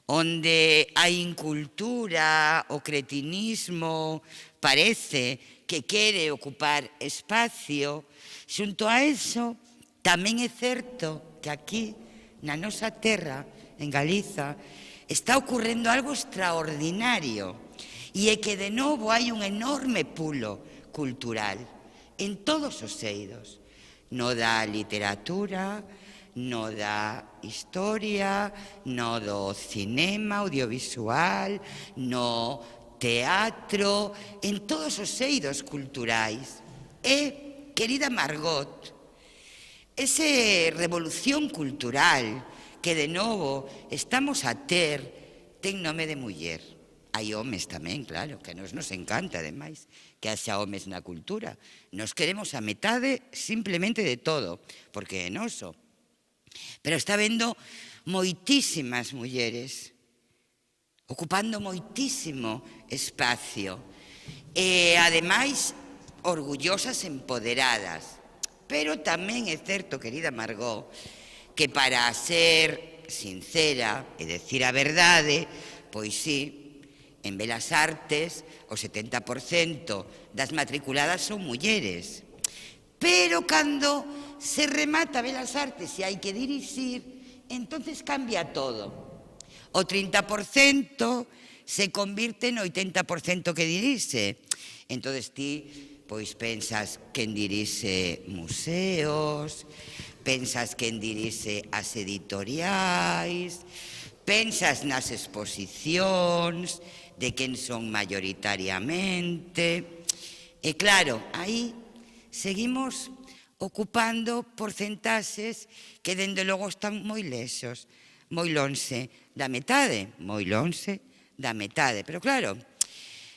onde a incultura, o cretinismo parece que quere ocupar espacio, xunto a eso, tamén é certo que aquí, na nosa terra, en Galiza, está ocurrendo algo extraordinario, e é que de novo hai un enorme pulo cultural en todos os eidos, no da literatura, no da historia, no do cinema audiovisual, no teatro, en todos os eidos culturais. E, querida Margot, esa revolución cultural que de novo estamos a ter ten nome de muller. Hai homes tamén, claro, que a nos encanta, ademais, que haxa homes na cultura. Nos queremos a metade simplemente de todo, porque é noso. Pero está vendo moitísimas mulleres ocupando moitísimo espacio e, ademais, orgullosas, empoderadas. Pero tamén é certo, querida Margot, que para ser sincera e decir a verdade, pois sí, en Belas Artes o 70% das matriculadas son mulleres. Pero cando se remata Belas Artes e hai que dirixir, entonces cambia todo. O 30% se convirte no 80% que dirixe. Entonces ti, pois pensas quen dirixe museos, pensas quen dirixe as editoriais, pensas nas exposicións, de quen son mayoritariamente. E claro, aí seguimos ocupando porcentaxes que, dende logo, están moi lexos, moi lonxe da metade, Pero claro,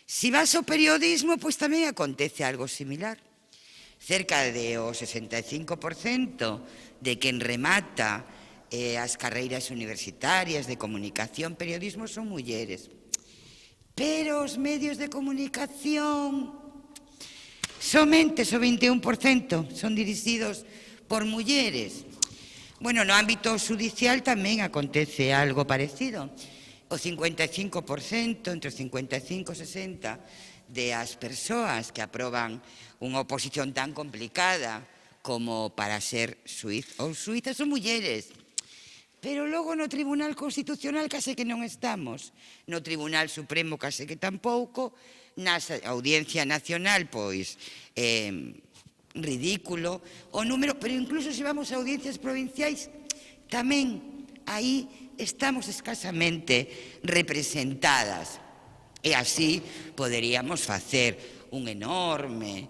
se vas ao periodismo, pois tamén acontece algo similar. Cerca de o 65% de quen remata as carreiras universitarias de comunicación, periodismo, son mulleres. Pero os medios de comunicación, somente o 21% son dirixidos por mulleres. Bueno, no ámbito judicial tamén acontece algo parecido. O 55%, entre o 55 e 60%, de as persoas que aproban unha oposición tan complicada como para ser suíza ou suíza son mulleres. Pero logo no Tribunal Constitucional case que non estamos, no Tribunal Supremo case que tampouco, na Audiencia Nacional, pois, ridículo o número, pero incluso se vamos a audiencias provinciais, tamén aí estamos escasamente representadas. E así poderíamos facer un enorme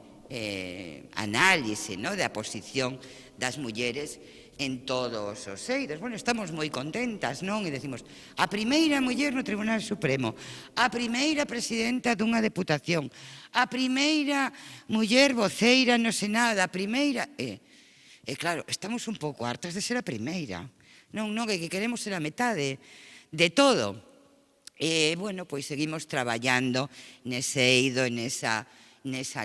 análise da posición das mulleres en todos os eidos. Bueno, estamos moi contentas, non? E decimos, a primeira muller no Tribunal Supremo, a primeira presidenta dunha deputación, a primeira muller voceira no Senado, a primeira... E claro, estamos un pouco hartas de ser a primeira. Non, que queremos ser a metade de todo. E, bueno, pois seguimos traballando nese eido, nesa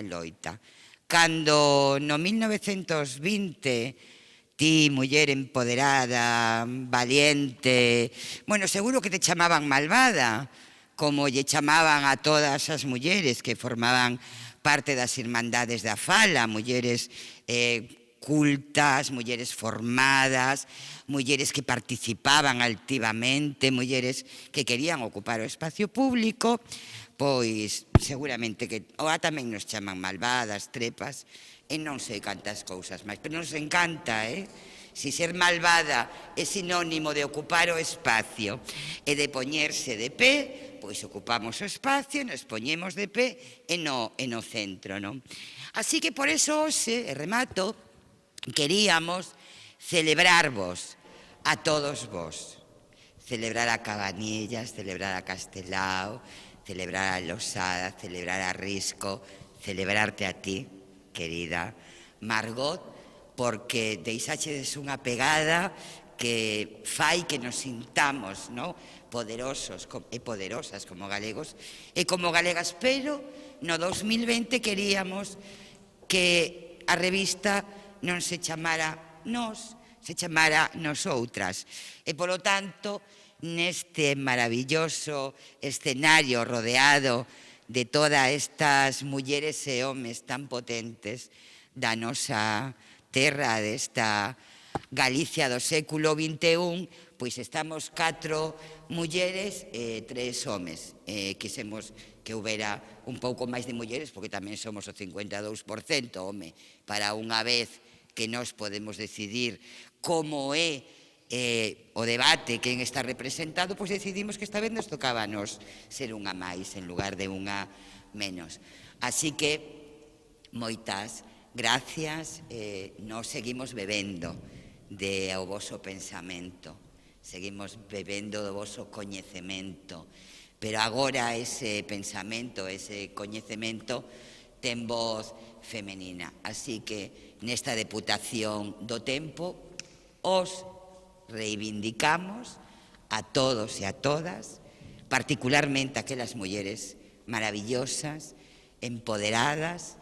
loita. Cando no 1920 ti, muller empoderada, valiente, bueno, seguro que te chamaban malvada, como lle chamaban a todas as mulleres que formaban parte das Irmandades da Fala, mulleres cultas, mulleres formadas, mulleres que participaban altivamente, mulleres que querían ocupar o espacio público, pois seguramente que oa tamén nos chaman malvadas, trepas, e non sei cantas cousas máis, pero nos encanta, Si ser malvada é sinónimo de ocupar o espacio e de poñerse de pé, pois ocupamos o espacio, nos poñemos de pé e no centro, non? Así que por eso hoxe, e remato, queríamos celebrarvos a todos vos. Celebrar a Cabanillas, celebrar a Castelao, celebrar a Losada, celebrar a Risco, celebrarte a ti, querida Margot, porque deixachedes unha pegada que fai que nos sintamos poderosos e poderosas como galegos e como galegas, pero no 2020 queríamos que a revista non se chamara Nós, se chamara Nosoutras. E, polo tanto, neste maravilloso escenario rodeado de todas estas mulleres e homes tan potentes da nosa terra, desta Galicia do século XXI, pois estamos 4 mulleres e 3 homes. Quisemos que houbera un pouco máis de mulleres, porque tamén somos o 52%, home, para unha vez que nós podemos decidir como é o debate, quen está representado, pois decidimos que esta vez nos tocaba a nos ser unha máis en lugar de unha menos. Así que, moitas gracias, nos seguimos bebendo do voso pensamento, seguimos bebendo do voso coñecemento, pero agora ese pensamento, ese coñecemento ten voz femenina. Así que nesta Deputación do Tempo os reivindicamos a todos e a todas, particularmente aquelas mulleres maravillosas, empoderadas,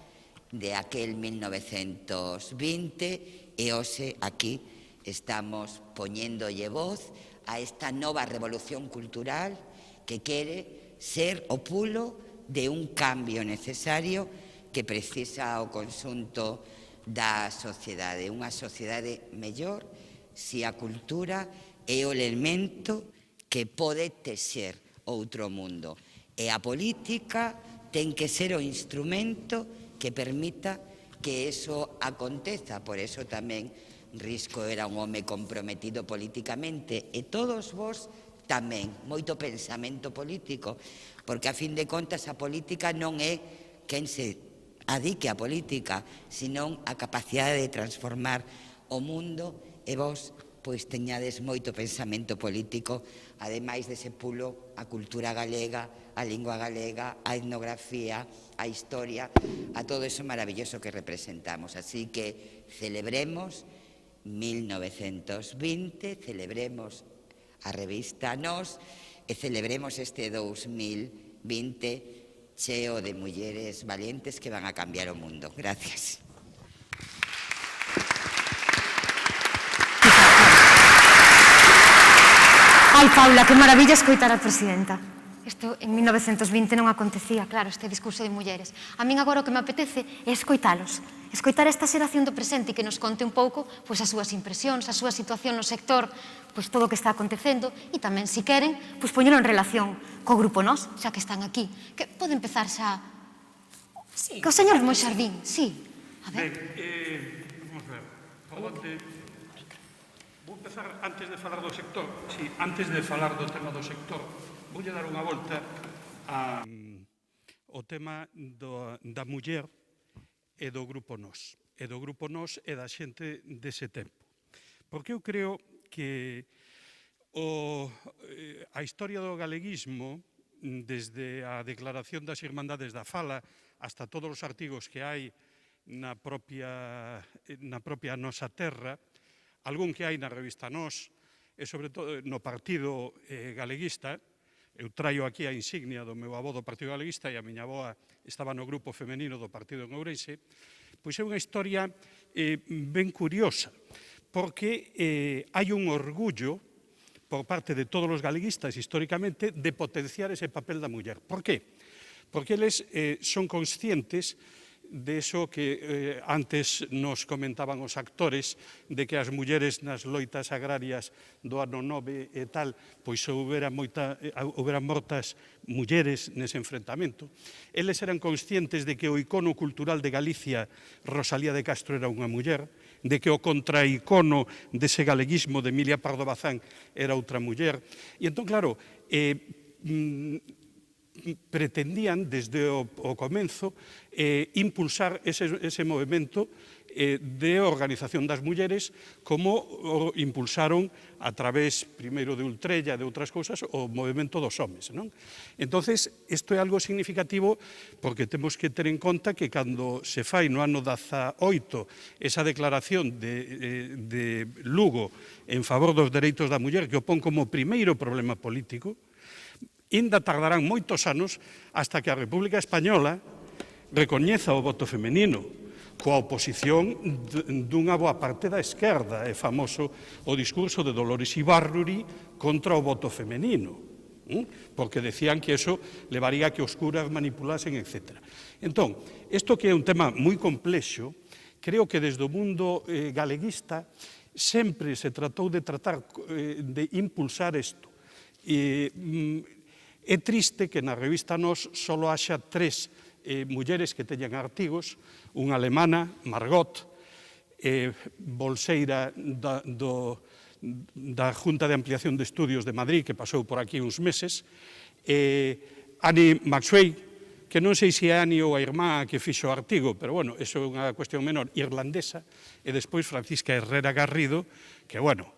de aquel 1920, e hoxe aquí estamos poñéndolle voz a esta nova revolución cultural que quere ser o pulo de un cambio necesario que precisa o conxunto da sociedade. Unha sociedade mellor se a cultura é o elemento que pode texer outro mundo. E a política ten que ser o instrumento que permita que eso aconteza. Por eso tamén Risco era un home comprometido políticamente, e todos vos tamén, moito pensamento político, porque a fin de contas a política non é quen se adique a política, senón a capacidade de transformar o mundo, e vos pois teñades moito pensamento político, ademais dese pulo a cultura galega, a lingua galega, a etnografía, a historia, a todo eso maravilloso que representamos. Así que celebremos 1920, celebremos a revista Nós e celebremos este 2020 cheo de mulleres valientes que van a cambiar o mundo. Gracias. Ai, Paula, que maravilla escoitar a presidenta. Isto en 1920 non acontecía, claro, este discurso de mulleres. A min agora o que me apetece é escoitalos, escoitar esta xeración do presente e que nos conte un pouco pois as súas impresións, a súa situación no sector, pois todo o que está acontecendo, e tamén, se queren, pois poñelo en relación co Grupo Nós, xa que están aquí. Que pode empezar xa co señor Monxardín, sí. A ver. Vamos ver, vou empezar antes de falar do sector, sí, antes de falar do tema do sector, voulle dar unha volta ao tema da muller e do Grupo Nós, e do Grupo Nós e da xente dese tempo. Porque eu creo que a historia do galeguismo, desde a declaración das Irmandades da Fala hasta todos os artigos que hai na propia nosa terra, algún que hai na revista Nós, e sobre todo no Partido Galeguista. Eu traio aquí a insignia do meu avó do Partido Galeguista e a miña avoa estaba no grupo femenino do Partido en Ourense. Pois é unha historia ben curiosa, porque hai un orgullo por parte de todos os galeguistas históricamente de potenciar ese papel da muller. Por qué? Porque eles son conscientes de eso que antes nos comentaban os actores, de que as mulleres nas loitas agrarias do ano 9 e tal, pois houbera mortas mulleres nese enfrentamento. Eles eran conscientes de que o icono cultural de Galicia, Rosalía de Castro, era unha muller, de que o contraicono dese galeguismo de Emilia Pardo Bazán era outra muller. E entón, claro, pretendían desde o comenzo impulsar ese movimento de organización das mulleres como o impulsaron a través primeiro de Ultrella e de outras cousas o movimento dos homes. Entonces, isto é algo significativo porque temos que ter en conta que cando se fai no ano 18 esa declaración de Lugo en favor dos dereitos da muller que o pon como primeiro problema político, ainda tardarán moitos anos hasta que a República Española recoñeza o voto femenino, coa oposición dunha boa parte da esquerda. É famoso o discurso de Dolores Ibárruri contra o voto femenino, porque decían que eso levaría a que os curas manipulasen, etc. Entón, isto que é un tema moi complexo, creo que desde o mundo galeguista sempre se tratou de de impulsar isto. É triste que na revista Nós só haxa 3 mulleres que teñan artigos, unha alemana, Margot, bolseira da Junta de Ampliación de Estudios de Madrid, que pasou por aquí uns meses, Annie Maxwell, que non sei se é Annie ou a irmá que fixo o artigo, pero, bueno, iso é unha cuestión menor, irlandesa, e despois Francisca Herrera Garrido, que, bueno,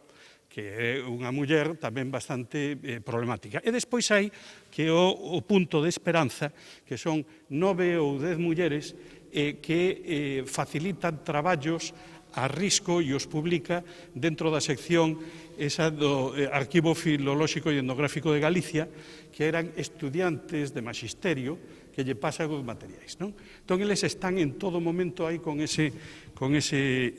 que é unha muller tamén bastante problemática. E despois hai que o punto de esperanza, que son 9 ou 10 mulleres que facilitan traballos a risco e os publica dentro da sección esa do Arquivo Filolóxico e Etnográfico de Galicia, que eran estudiantes de magisterio que lle pasan os materiais. Entón, eles están en todo momento aí con ese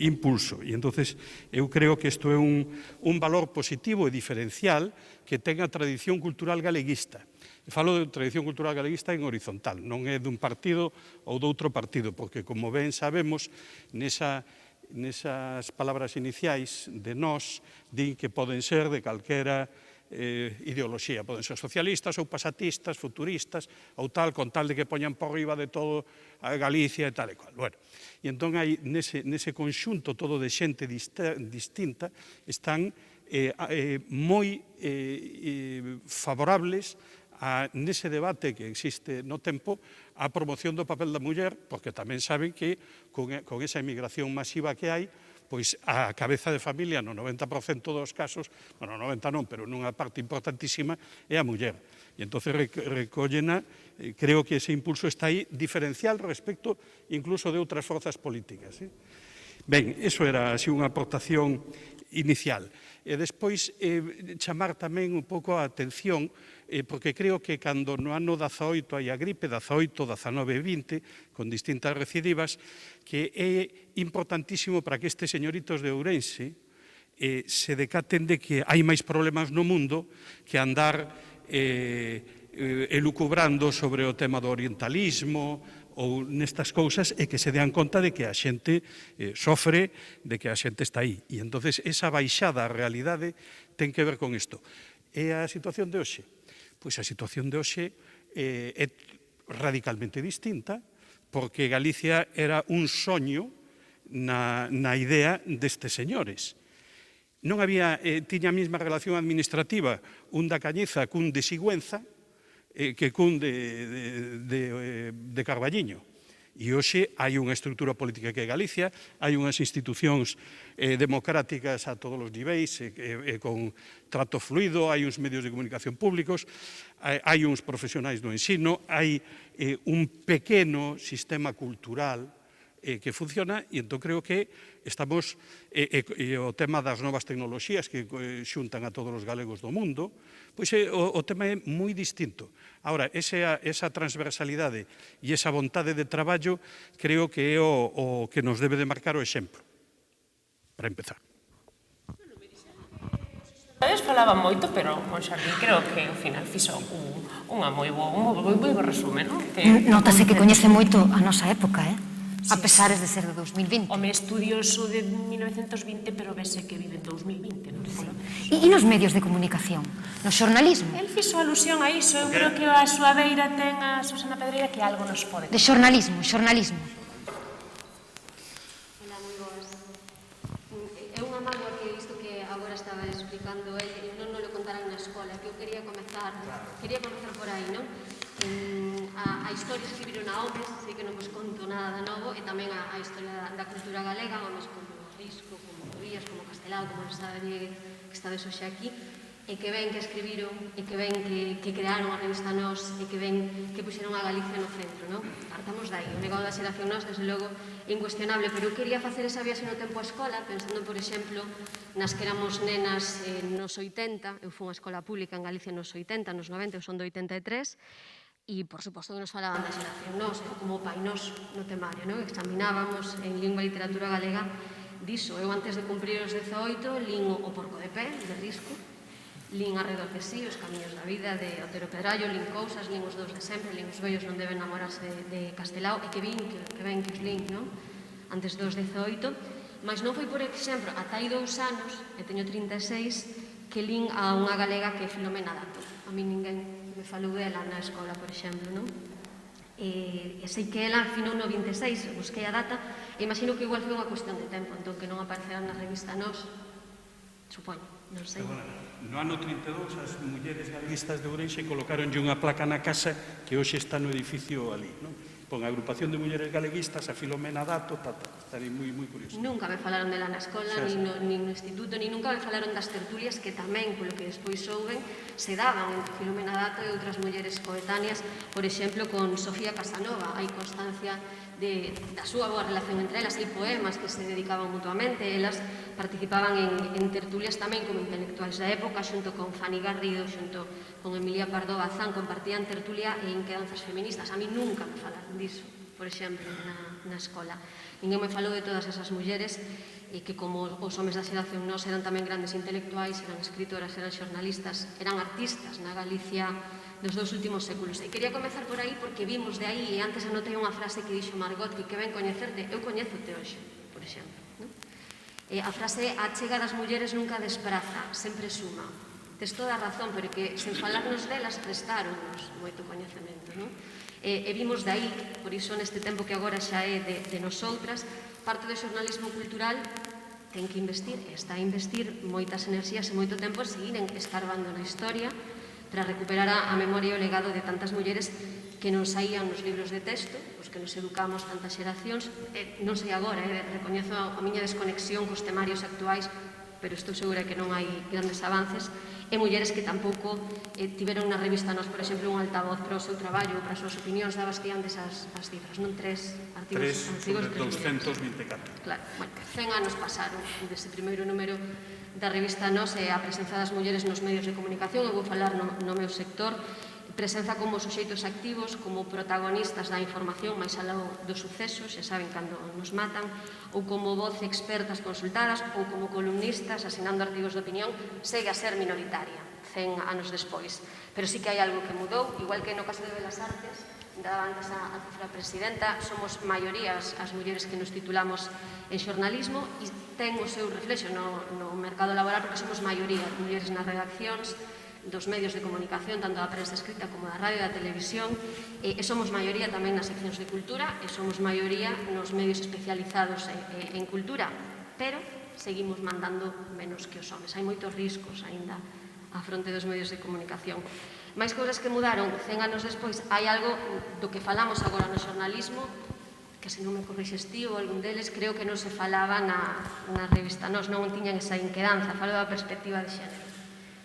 impulso. E entonces eu creo que isto é un valor positivo e diferencial que ten a tradición cultural galeguista. Falo de tradición cultural galeguista en horizontal, non é dun partido ou doutro partido, porque, como ben sabemos, nesas palabras iniciais de Nós, din que poden ser de calquera ideoloxía, poden ser socialistas ou pasatistas, futuristas, ou tal, con tal de que poñan por riba de todo a Galicia e tal e cual. Bueno, e entón hai nese conxunto todo de xente distinta están moi favorables nese debate que existe no tempo a promoción do papel da muller, porque tamén saben que con esa emigración masiva que hai, pois a cabeza de familia no 90% dos casos, bueno, 90 non, pero nunha parte importantísima, é a muller. E entón recollena, creo que ese impulso está aí diferencial respecto incluso de outras forzas políticas. Ben, iso era así unha aportación inicial. E despois chamar tamén un pouco a atención, porque creo que cando no ano 18 hai a gripe, 18, 19 e 20, con distintas recidivas, que é importantísimo para que estes señoritos de Ourense se decaten de que hai máis problemas no mundo que andar elucubrando sobre o tema do orientalismo ou nestas cousas e que se dean conta de que a xente sofre, de que a xente está aí. E entonces esa baixada á realidade ten que ver con isto. E a situación de hoxe? Pois a situación de hoxe é radicalmente distinta, porque Galicia era un soño na idea destes señores. Non había, tiña a mesma relación administrativa un da Cañiza cun de Sigüenza que cun de Carballiño. E hoxe hai unha estrutura política que é Galicia, hai unhas institucións democráticas a todos os niveis, con trato fluido, hai uns medios de comunicación públicos, hai uns profesionais do ensino, hai un pequeno sistema cultural que funciona, e entón creo que estamos, o tema das novas tecnoloxías que xuntan a todos os galegos do mundo, pois o tema é moi distinto. Ahora, esa transversalidade e esa vontade de traballo creo que é o que nos debe de marcar o exemplo, para empezar. Eles falaban moito, pero Monxardín creo que ao final fixo un moi bo resumen, non? Notase que coñece moito a nosa época, a pesares de ser de 2020. Home, estudioso de 1920, pero vese que vive en 2020, non? E nos medios de comunicación? No xornalismo? El fixo alusión a iso, eu creo que a súa beira ten a Susana Pedreira que algo nos pode. De xornalismo, xornalismo. Hola, moi boas. É unha mágoa que isto que agora estaba explicando el, non lo contaran na escola, que eu quería comezar por aí, non? A historia escribiron a homes, sei que non vos conto nada de novo, e tamén a historia da cultura galega, homes como Risco, como Tobías, como Castelao, como Saballe, que estades hoxe aquí, e que ven que escribiron, e que ven que crearon a revista Nós, e que ven que puxeron a Galicia no centro, non? Partamos dai, o legado da xeración Nós, desde logo, é incuestionable, pero eu quería facer esa viaxe no tempo a escola, pensando, por exemplo, nas que éramos nenas nos 80, eu fui a escola pública en Galicia nos 80, nos 90, eu son do 83, e, por suposto, que nos falaban da xeración Nós, como o Pai Nós no temario, non? Examinábamos en lingua e literatura galega diso. Eu, antes de cumprir os 18, lín o Porco de Pé, de Risco, lín Arredor de sí, Os camiños da vida, de Otero Pedrallo, lín Cousas, lín Os dous de sempre, lín Os vellos non deben namorarse de Castelao, e que ven que os lín, non? Antes dos 18, mas non foi, por exemplo, ata hai 2 anos, e teño 36, que lín a unha galega que é Filomena Dato. A mí ninguén me falou dela na escola, por exemplo, non? E sei que ela finou no 26, busquei a data, e imagino que igual foi unha cuestión de tempo, entón que non aparecera na revista Nós, supoño, non sei. No ano 32, as mulleres galeguistas de Ourense colocaronlle unha placa na casa que hoxe está no edificio ali, non? Pon a agrupación de mulleres galeguistas, a Filomena Dato, estarei moi curioso. Nunca me falaron dela na escola, nin no instituto, nin nunca me falaron das tertulias que tamén, polo que despois souben, se daban entre Filomena Dato e outras mulleres coetáneas, por exemplo, con Sofía Casanova. Hai constancia da súa boa relación entre elas, hai poemas que se dedicaban mutuamente, elas participaban en tertulias tamén como intelectuais da época, xunto con Fanny Garrido, xunto con Emilia Pardo Bazán, compartían tertulia en quedanzas feministas. A mí nunca me falaron diso, por exemplo, na escola. Ninguén me falou de todas esas mulleres e que, como os homes da xeración Nós, eran tamén grandes intelectuais, eran escritoras, eran xornalistas, eran artistas na Galicia dos 2 últimos séculos. E quería comezar por aí porque vimos de aí, e antes anotei unha frase que dixo Margot, que ven coñecerte, eu coñézote hoxe, por exemplo. A frase, a chega das mulleres nunca despraza, sempre suma. Tes toda a razón, pero que, sen falarnos delas, prestaronnos moito coñecemento, non? E vimos de aí, por iso neste tempo que agora xa é de nosoutras, parte do xornalismo cultural ten que investir, e está a investir moitas enerxías e moito tempo a seguir escarbando na historia para recuperar a memoria e o legado de tantas mulleres que non saían nos libros de texto, os que nos educamos tantas xeracións, non sei agora, recoñezo a miña desconexión cos temarios actuais, pero estou segura que non hai grandes avances, e mulleres que tampouco tiveron na revista Nós, por exemplo, un altavoz para o seu traballo, para as súas opinións, dabas ti antes as cifras, non? 3 artigos sobre 224. Claro, bueno, 100 anos pasaron dese primeiro número da revista Nós e a presenza das mulleres nos medios de comunicación. Eu vou falar no meu sector, presenza como suxeitos activos, como protagonistas da información máis alá do suceso, xa saben cando nos matan, ou como voz expertas consultadas, ou como columnistas asinando artigos de opinión, segue a ser minoritaria 100 anos despois. Pero sí que hai algo que mudou, igual que no caso de Belas Artes, daba antes a cifra presidenta, somos maiorías as mulleres que nos titulamos en xornalismo e ten o seu reflexo no mercado laboral porque somos maioría mulleres nas redaccións dos medios de comunicación, tanto da prensa escrita como da radio e da televisión, e somos maioría tamén nas seccións de cultura e somos maioría nos medios especializados en cultura, pero seguimos mandando menos que os homes. Hai moitos riscos aínda á fronte dos medios de comunicación. Máis cousas que mudaron 100 anos despois, hai algo do que falamos agora no xornalismo, que se non me corrixes ti ou algún deles, creo que non se falaba na revista Nós, non tiñan esa inquedanza, falo da perspectiva de xénero.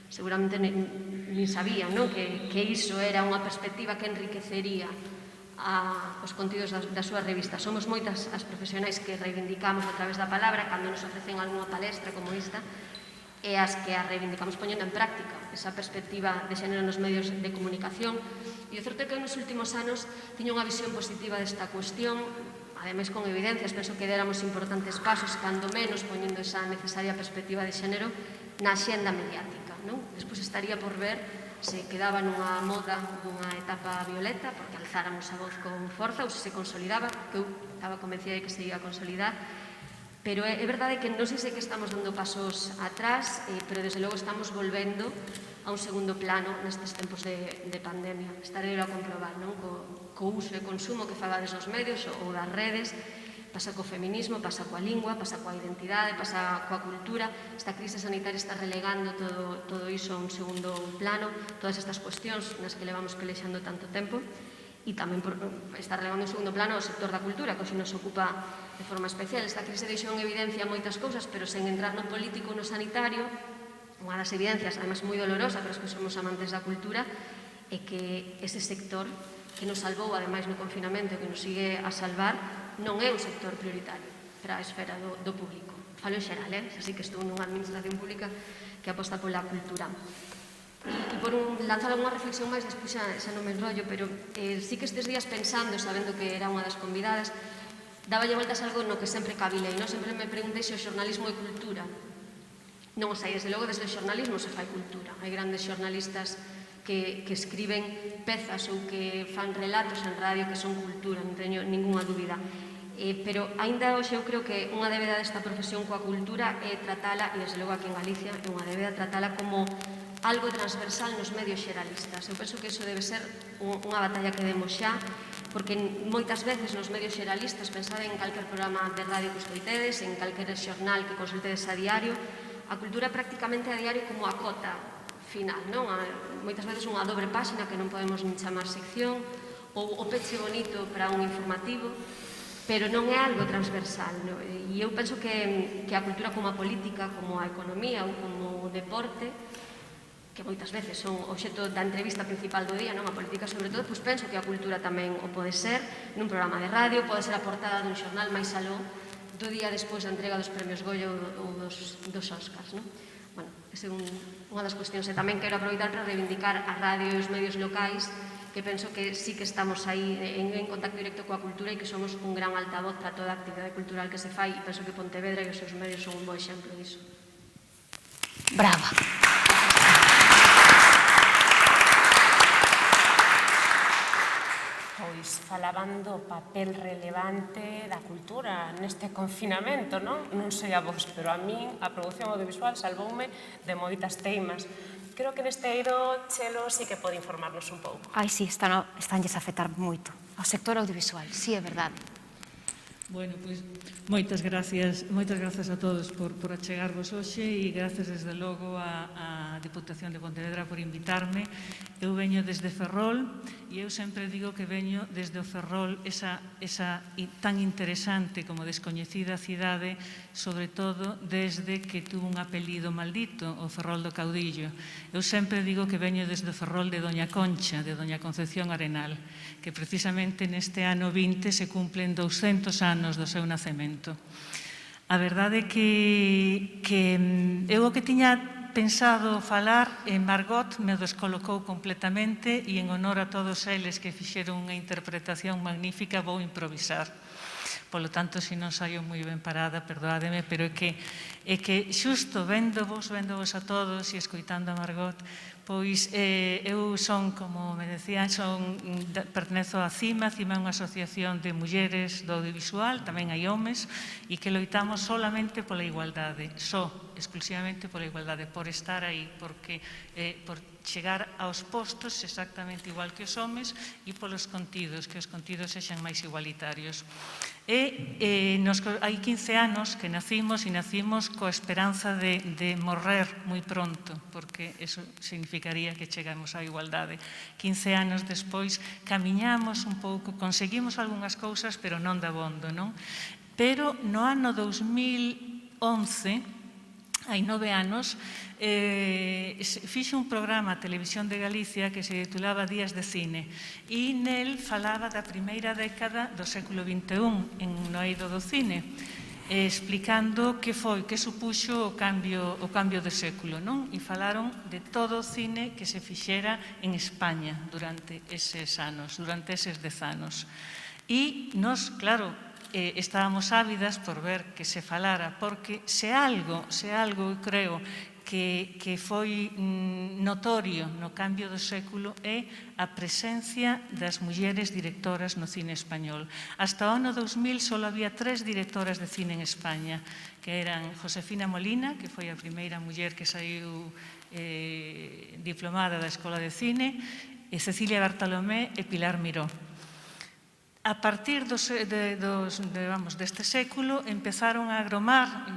Seguramente nin sabían que iso era unha perspectiva que enriquecería os contidos da súa revista. Somos moitas as profesionais que reivindicamos a través da palabra cando nos ofrecen algunha palestra como esta, e as que a reivindicamos poñendo en práctica esa perspectiva de xénero nos medios de comunicación. E o certo é que nos últimos anos tiña unha visión positiva desta cuestión, ademais con evidencias, penso que déramos importantes pasos, cando menos poñendo esa necesaria perspectiva de xénero na axenda mediática. non? Despois estaría por ver se quedaba nunha moda dunha etapa violeta, porque alzáramos a voz con forza, ou se se consolidaba, que eu estaba convencida de que se ia a consolidar. Pero é verdade que non sei se que estamos dando pasos atrás, pero desde logo estamos volvendo a un segundo plano nestes tempos de pandemia. Estarei a comprobar, non? Co uso e consumo que fagades nos medios ou das redes, pasa co feminismo, pasa coa lingua, pasa coa identidade, pasa coa cultura. Esta crise sanitaria está relegando todo iso a un segundo plano, todas estas cuestións nas que levamos pelexando tanto tempo, e tamén está relegando en segundo plano o sector da cultura, que hoxe nos ocupa de forma especial. Esta crise deixou en evidencia moitas cousas, pero sen entrar no político, no sanitario, unha das evidencias, además moi dolorosa para os que somos amantes da cultura, é que ese sector que nos salvou, ademais no confinamento, que nos sigue a salvar, non é un sector prioritario para a esfera do público. Falo en xeral, así que estou nunha administración pública que aposta pola cultura. E por lanzar algunha reflexión máis, despois xa non me enrollo, pero sí que estes días pensando, sabendo que era unha das convidadas, daballe voltas algo no que sempre cavilei, non? Sempre me preguntei se o xornalismo é cultura. Non o sei, desde logo desde o xornalismo se fai cultura. Hai grandes xornalistas que escriben pezas ou que fan relatos en radio que son cultura, non teño ninguna dúbida. Pero aínda hoxe eu creo que unha débeda desta profesión coa cultura é tratala, e desde logo aquí en Galicia, é unha débeda tratala como algo transversal nos medios xeralistas. Eu penso que iso debe ser unha batalla que demos xa, porque moitas veces nos medios xeralistas, pensade en calquer programa de radio que escoitedes, en calquer xornal que consultedes a diario, a cultura prácticamente a diario como a cota final, non? Moitas veces unha dobre páxina que non podemos nin chamar sección, ou o peche bonito para un informativo, pero non é algo transversal, non? E eu penso que a cultura como a política, como a economía ou como o deporte, que moitas veces son obxecto da entrevista principal do día, non? A política sobre todo, pois penso que a cultura tamén o pode ser nun programa de radio, pode ser a portada dun xornal máis aló do día despois da entrega dos premios Goya ou dos Óscars, non? Bueno, esa é unha das cuestións. E tamén quero aproveitar para reivindicar a radio e os medios locais, que penso que sí que estamos aí en contacto directo coa cultura e que somos un gran altavoz para toda a actividade cultural que se fai, e penso que Pontevedra e os seus medios son un bo exemplo disso. Brava. Pois falaban do papel relevante da cultura neste confinamento, non? Non sei a vos, pero a min a produción audiovisual salvoume de moitas teimas. Creo que neste eido Chelo sí que pode informarnos un pouco. Ai, sí, estánlles a afectar moito. Ao sector audiovisual, sí, é verdade. Bueno, pois, moitas gracias a todos por achegarvos hoxe e gracias desde logo á Deputación de Pontevedra por invitarme. Eu veño desde Ferrol e eu sempre digo que veño desde o Ferrol, esa tan interesante como descoñecida cidade, sobre todo desde que tuvo un apelido maldito, o Ferrol do Caudillo. Eu sempre digo que veño desde o Ferrol de Doña Concha, de Doña Concepción Arenal, que precisamente neste ano 20 se cumplen 200 anos do seu nacemento. A verdade é que eu o que tiña pensado falar, Margot me o descolocou completamente e en honor a todos eles que fixeron unha interpretación magnífica vou improvisar. Polo tanto, se non saio moi ben parada, perdóademe, pero é que xusto vendovos a todos e escoitando a Margot, pois eu son, como me decían, pertenezo a CIMA. CIMA é unha asociación de mulleres do audiovisual, tamén hai homes, e que loitamos solamente pola igualdade, exclusivamente pola igualdade, por estar aí, por chegar aos postos exactamente igual que os homes e polos contidos, que os contidos sexan máis igualitarios. Hai 15 anos que nacimos e nacimos coa esperanza de morrer moi pronto, porque eso significaría que chegamos á igualdade. 15 anos despois camiñamos un pouco, conseguimos algunhas cousas, pero non dabondo, non? Pero no ano 2011, hai 9 anos, fixe un programa a Televisión de Galicia que se titulaba Días de Cine e nel falaba da primeira década do século XXI no eido do cine, explicando que supuxo o cambio de século, non? E falaron de todo o cine que se fixera en España durante eses anos, durante eses 10 anos. E nos, claro, estábamos ávidas por ver que se falara, porque se algo creo que foi notorio no cambio do século é a presencia das mulleres directoras no cine español. Hasta o ano 2000 só había 3 directoras de cine en España, que eran Josefina Molina, que foi a primeira muller que saiu diplomada da Escola de Cine, Cecilia Bartolomé e Pilar Miró. A partir deste século empezaron a agromar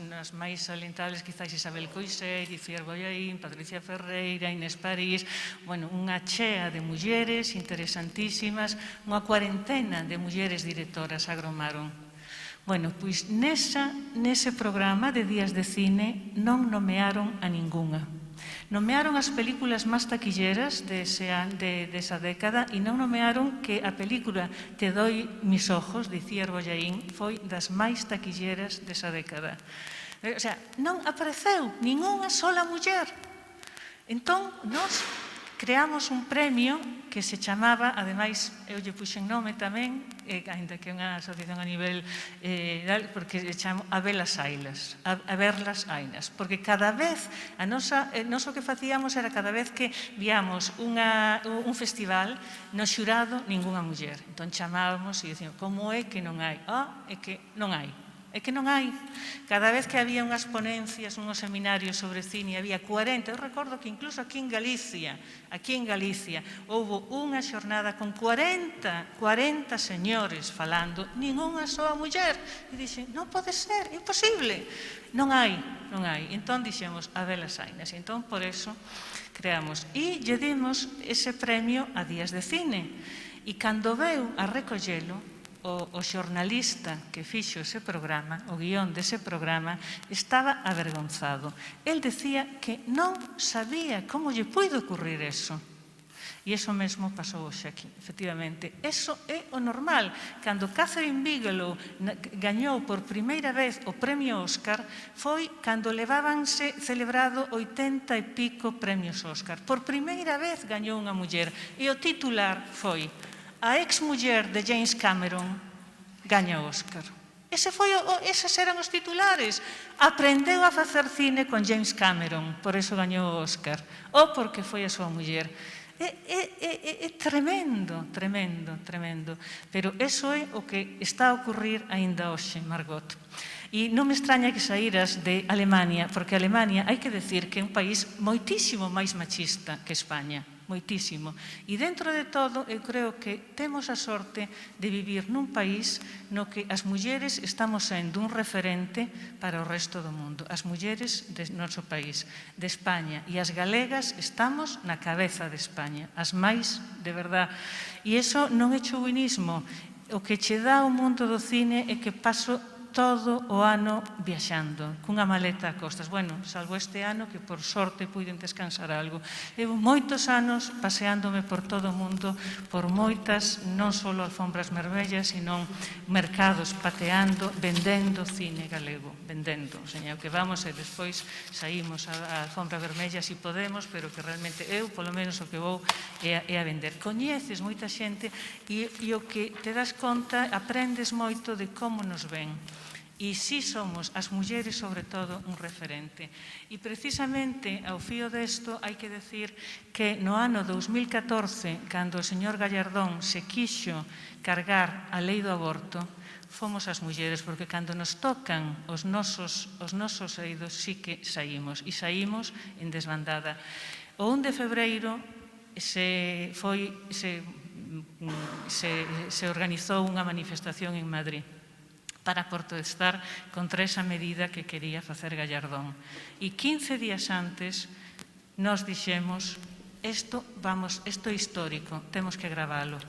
nas máis salientables quizás Isabel Coixet, Iciar Bollaín, Patricia Ferreira, Inés París, unha chea de mulleres interesantísimas, unha cuarentena de mulleres directoras agromaron. Pois nese programa de Días de Cine non nomearon a ningunha. Nomearon as películas máis taquilleras desa década e non nomearon que a película Te doi mis ojos, de Iciar Bollaín, foi das máis taquilleras desa década. O sea, non apareceu ningunha sola muller. Entón, nós creamos un premio que se chamaba, ademais, eu lle puxen nome tamén, ainda que é unha asociación a nivel, porque se chama A Velas Ailas, a Verlas Ainas, porque cada vez, nós o que facíamos era cada vez que víamos un festival, no xurado ningunha muller. Entón chamábamos e dicíamos, como é que non hai? É que non hai. É que non hai. Cada vez que había unhas ponencias, unhos seminarios sobre cine, había 40. Eu recordo que incluso aquí en Galicia, houve unha xornada con 40 señores falando, ningunha soa muller. E dixen, non pode ser, imposible. Non hai. Entón dixemos, a Velas Ainas. Entón, por eso, creamos. E lle dimos ese premio a Días de Cine. E cando veu a recollelo, o xornalista que fixo ese programa, o guión dese programa, estaba avergonzado. El decía que non sabía como lle puido ocurrir eso. E iso mesmo pasou hoxe aquí, efectivamente. Eso é o normal. Cando Catherine Bigelow gañou por primeira vez o premio Óscar, foi cando levábanse celebrado 80 e pico premios Óscar. Por primeira vez gañou unha muller. E o titular foi: a ex-muller de James Cameron gaña o Óscar. Eses eran os titulares. Aprendeu a facer cine con James Cameron, por eso gañou o Óscar. Ou porque foi a súa muller. É tremendo. Pero eso é o que está a ocurrir aínda hoxe, Margot. E non me extraña que saíras de Alemania, porque Alemania, hai que decir que é un país moitísimo máis machista que España. Moitísimo. E dentro de todo, eu creo que temos a sorte de vivir nun país no que as mulleres estamos sendo un referente para o resto do mundo. As mulleres do noso país, de España, e as galegas estamos na cabeza de España, as máis de verdad. E iso non é chauvinismo. O que che dá o mundo do cine é que paso todo o ano viaxando, cunha maleta a costas. Salvo este ano, que por sorte puiden descansar algo. Levo moitos anos paseándome por todo o mundo, por moitas, non só alfombras vermellas, sino mercados, pateando, vendendo cine galego, vendendo. O que vamos e despois saímos a alfombra vermella se podemos, pero que realmente eu, polo menos, o que vou é a vender. Coñeces moita xente e o que te das conta, aprendes moito de como nos ven. E si somos, as mulleres, sobre todo, un referente. E precisamente, ao fío desto, hai que decir que no ano 2014, cando o señor Gallardón se quixo cargar a lei do aborto, fomos as mulleres, porque cando nos tocan os nosos eidos, sí que saímos, e saímos en desbandada. O 1 de febreiro se organizou unha manifestación en Madrid para protestar contra esa medida que quería facer Gallardón. E 15 días antes nos dixemos, isto é histórico, temos que gravalo.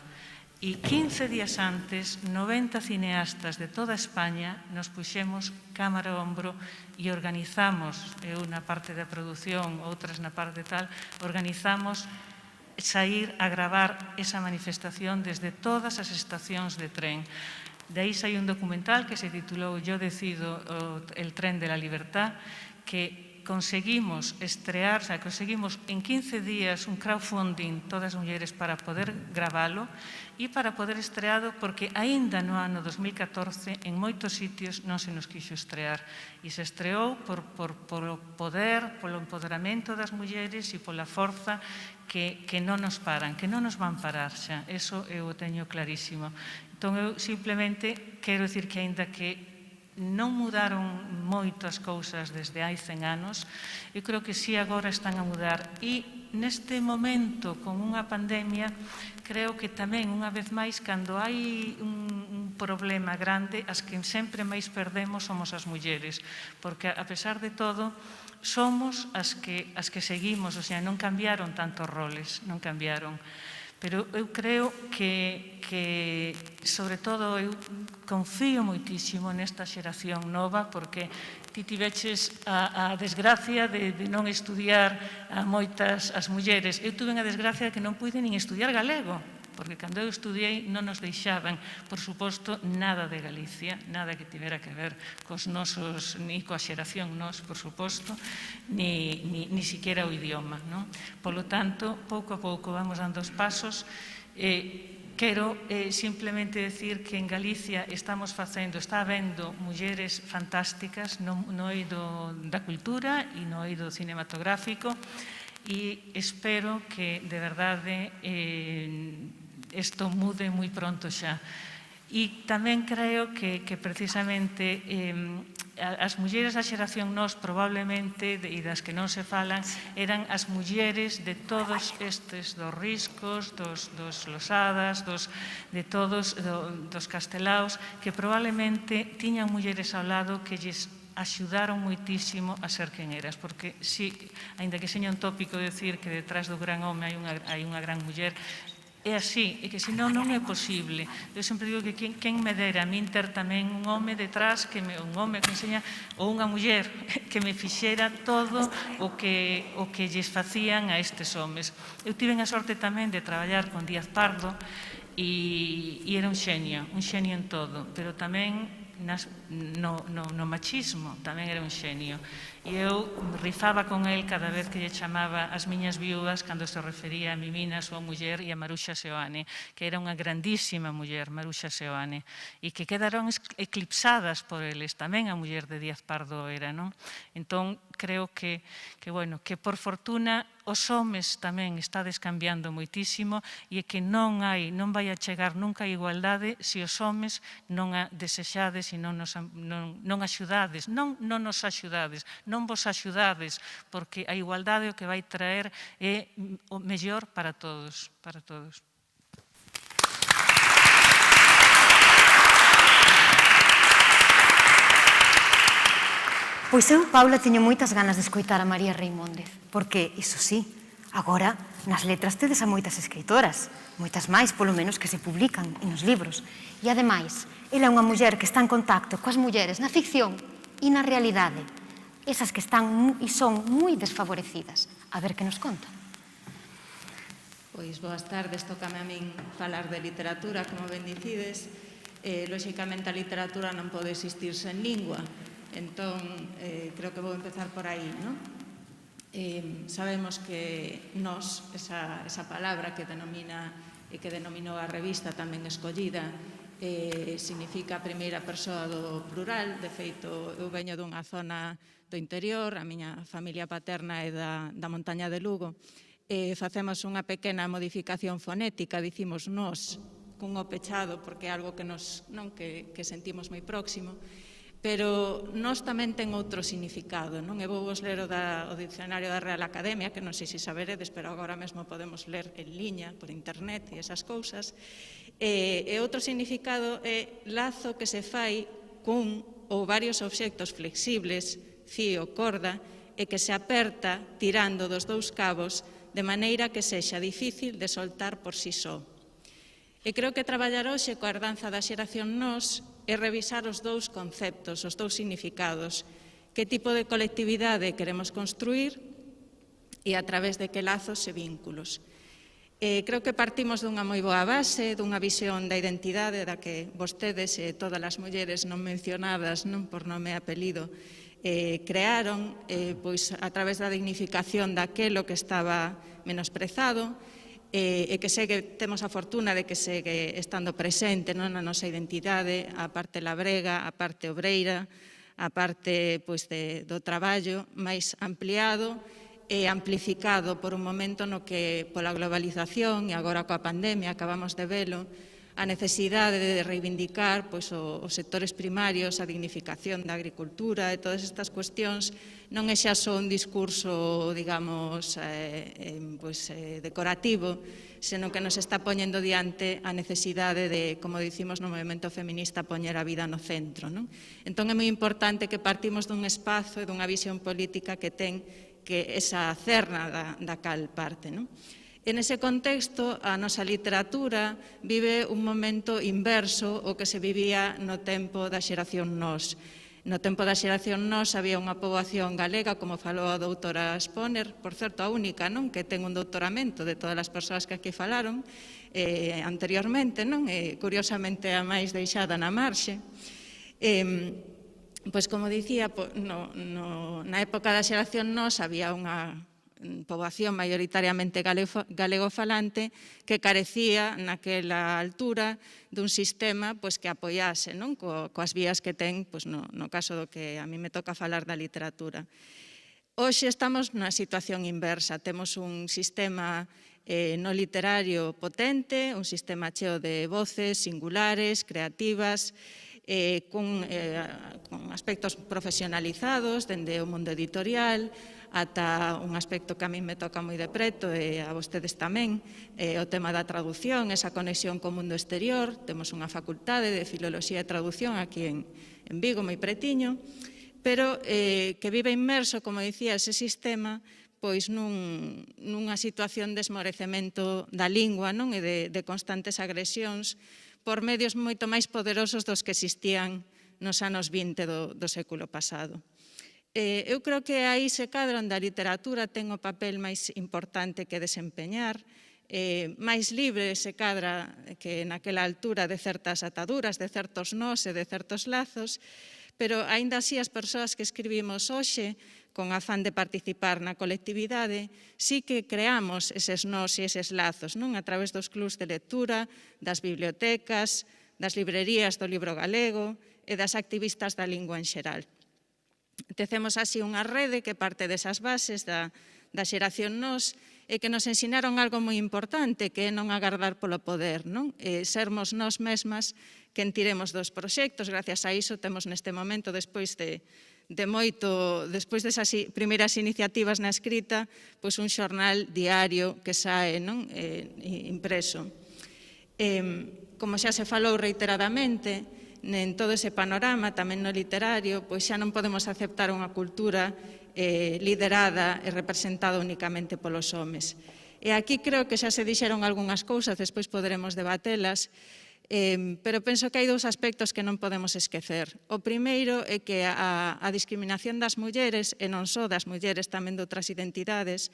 E 15 días antes, 90 cineastas de toda España nos puxemos cámara ao ombro e organizamos, eu na parte da produción, outras na parte tal, organizamos sair a gravar esa manifestación desde todas as estacións de tren. De aí sai un documental que se titulou Yo decido el tren de la libertad, que conseguimos estrear, o sea, conseguimos en 15 días un crowdfunding todas as mulleres para poder gravalo e para poder estreado, porque aínda no ano 2014 en moitos sitios non se nos quixo estrear e se estreou polo poder, polo empoderamento das mulleres e pola forza que non nos paran, que non nos van parar xa, eso eu o teño clarísimo. Entón eu simplemente quero dicir que aínda que non mudaron moito as cousas desde hai 100 anos, eu creo que si agora están a mudar e neste momento con unha pandemia creo que tamén unha vez máis cando hai un problema grande as que sempre máis perdemos somos as mulleres, porque a pesar de todo somos as que seguimos, o sea, non cambiaron tantos roles, non cambiaron. Pero eu creo que sobre todo, eu confío moitísimo nesta xeración nova, porque ti tiveches a desgracia de non estudiar a moitas as mulleres. Eu tuve a desgracia de que non pude nin estudiar galego, porque cando eu estudiei non nos deixaban, por suposto, nada de Galicia, nada que tivera que ver cos nosos, ni coa xeración nos, por suposto, ni siquiera o idioma. Polo tanto, pouco a pouco vamos dando os pasos. Quero simplemente decir que en Galicia está habendo mulleres fantásticas no eido da cultura e no eido cinematográfico, e espero que, de verdade, isto mude moi pronto xa. E tamén creo que precisamente as mulleres da xeración nós probablemente, e das que non se falan, eran as mulleres de todos estes dos riscos, dos losadas, de todos dos castelaos, que probablemente tiñan mulleres ao lado que lles axudaron moitísimo a ser quen eras, porque si, aínda que seña un tópico decir que detrás do gran home hai unha gran muller, é así, e que senón non é posible. Eu sempre digo que quen me dera a min ter tamén un home detrás, un home que enseña, ou unha muller que me fixera todo o que lles facían a estes homes. Eu tive a sorte tamén de traballar con Díaz Pardo e era un xenio en todo, pero tamén no machismo tamén era un xenio. E eu rifaba con el cada vez que lle chamaba as miñas viúvas cando se refería a Mimina, a súa muller, e a Maruxa Seoane, que era unha grandísima muller, Maruxa Seoane, e que quedaron eclipsadas por eles. Tamén a muller de Díaz Pardo era, non? Entón, creo que por fortuna os homes tamén estades cambiando moitísimo e que non vai a chegar nunca a igualdade se os homes non a desexades e non axudades, non nos axudades, non vos axudades, porque a igualdade o que vai traer é o mellor para todos, para todos. Pois eu, Paula, teño moitas ganas de escoitar a María Reimóndez, porque, iso sí, agora nas letras tedes a moitas escritoras, moitas máis, polo menos, que se publican nos libros. E, ademais, ela é unha muller que está en contacto coas mulleres na ficción e na realidade, esas que están e son moi desfavorecidas. A ver que nos conta. Pois, boas tardes, tócame a min falar de literatura, como ben dicides. Lóxicamente, a literatura non pode existir sen lingua. Entón, creo que vou empezar por aí, non? Sabemos que nós, esa palabra que denominou a revista tamén escollida, significa a primeira persoa do plural. De feito, eu veño dunha zona do interior, a miña familia paterna é da montaña de Lugo. Facemos unha pequena modificación fonética, dicimos nós, cun o pechado, porque é algo que sentimos moi próximo. Pero nós tamén ten outro significado, non? E vou vos ler o dicionario da Real Academia, que non sei se saberedes, pero agora mesmo podemos ler en liña, por internet e esas cousas. E outro significado é lazo que se fai cun ou varios obxectos flexibles, fío, corda, e que se aperta tirando dos dous cabos de maneira que sexa difícil de soltar por si só. E creo que traballar hoxe coa herdanza da xeración nós é revisar os dous conceptos, os dous significados, que tipo de colectividade queremos construir e a través de que lazos e vínculos. Creo que partimos dunha moi boa base, dunha visión da identidade da que vostedes e todas as mulleres non mencionadas, non por nome e apelido, crearon pois, a través da dignificación daquelo que estaba menosprezado, e que segue, temos a fortuna de que segue estando presente non, na nosa identidade, a parte labrega, a parte obreira, a parte pois, do traballo máis ampliado e amplificado por un momento no que pola globalización e agora coa pandemia acabamos de velo, a necesidade de reivindicar pois, os sectores primarios, a dignificación da agricultura e todas estas cuestións non é xa só un discurso, digamos, pois, decorativo, senón que nos está poñendo diante a necesidade de, como dicimos no movimento feminista, poñer a vida no centro. Non? Entón é moi importante que partimos dun espazo e dunha visión política que ten que esa cerna da cal parte. Non? En ese contexto, a nosa literatura vive un momento inverso ao que se vivía no tempo da xeración Nós. No tempo da xeración Nós había unha poboación galega, como falou a doutora Sponer, por certo a única, non, que ten un doutoramento de todas as persoas que aquí falaron anteriormente, non? Curiosamente a máis deixada na marxe. Pois como dicía, na época da xeración Nós había unha poboación maioritariamente galegofalante que carecía naquela altura dun sistema pois, que apoiase non? Coas vías que ten pois, no caso do que a mí me toca falar da literatura. Hoxe estamos nunha situación inversa, temos un sistema no literario potente, un sistema cheo de voces singulares, creativas, con aspectos profesionalizados, dende o mundo editorial, ata un aspecto que a mí me toca moi de preto e a vostedes tamén, o tema da traducción, esa conexión co mundo exterior. Temos unha facultade de Filoloxía e Traducción aquí en Vigo, moi pretiño, pero que vive inmerso, como dicía, ese sistema pois nunha situación de esmorecemento da lingua non? E de constantes agresións por medios moito máis poderosos dos que existían nos anos 20 do século pasado. Eu creo que aí se cadra onde a literatura ten o papel máis importante que desempeñar, máis libre se cadra que naquela altura de certas ataduras, de certos nós e de certos lazos, pero aínda así as persoas que escribimos hoxe, con afán de participar na colectividade, sí que creamos eses nós e eses lazos, non? A través dos clubs de lectura, das bibliotecas, das librerías do libro galego e das activistas da lingua en xeral. Tecemos así unha rede que parte desas bases da xeración Nós e que nos ensinaron algo moi importante, que é non agardar polo poder, non? Sermos nós mesmas quen tiremos dos proxectos. Gracias a iso temos neste momento, despois desas primeiras iniciativas na escrita, pois un xornal diario que sae non? Impreso. Como xa se falou reiteradamente, en todo ese panorama, tamén no literario, pois xa non podemos aceptar unha cultura liderada e representada únicamente polos homes. E aquí creo que xa se dixeron algunhas cousas, despois poderemos debatelas, pero penso que hai dous aspectos que non podemos esquecer. O primeiro é que a discriminación das mulleres, e non só das mulleres, tamén de outras identidades,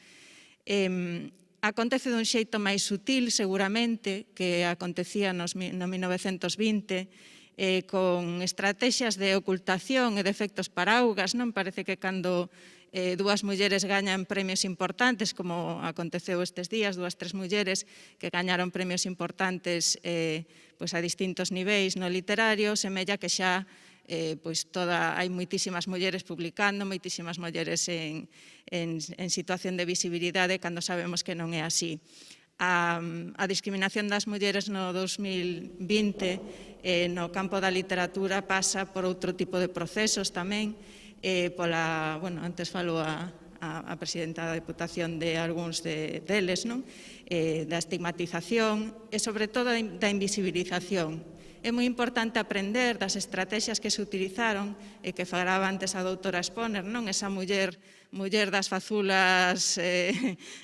acontece dun xeito máis sutil, seguramente, que acontecía no 1920, con estrategias de ocultación e de efectos paraugas, non? Parece que cando dúas mulleres gañan premios importantes, como aconteceu estes días, 2, 3 mulleres que gañaron premios importantes pois a distintos niveis no literario, semella que xa hai moitísimas mulleres publicando, moitísimas mulleres en situación de visibilidade, cando sabemos que non é así. A discriminación das mulleres no 2020 no campo da literatura pasa por outro tipo de procesos tamén, antes falou a presidenta da Deputación de algúns deles, da estigmatización e, sobre todo, da invisibilización. É moi importante aprender das estrategias que se utilizaron e que falaba antes a doutora Sponer, non? Esa muller das fazulas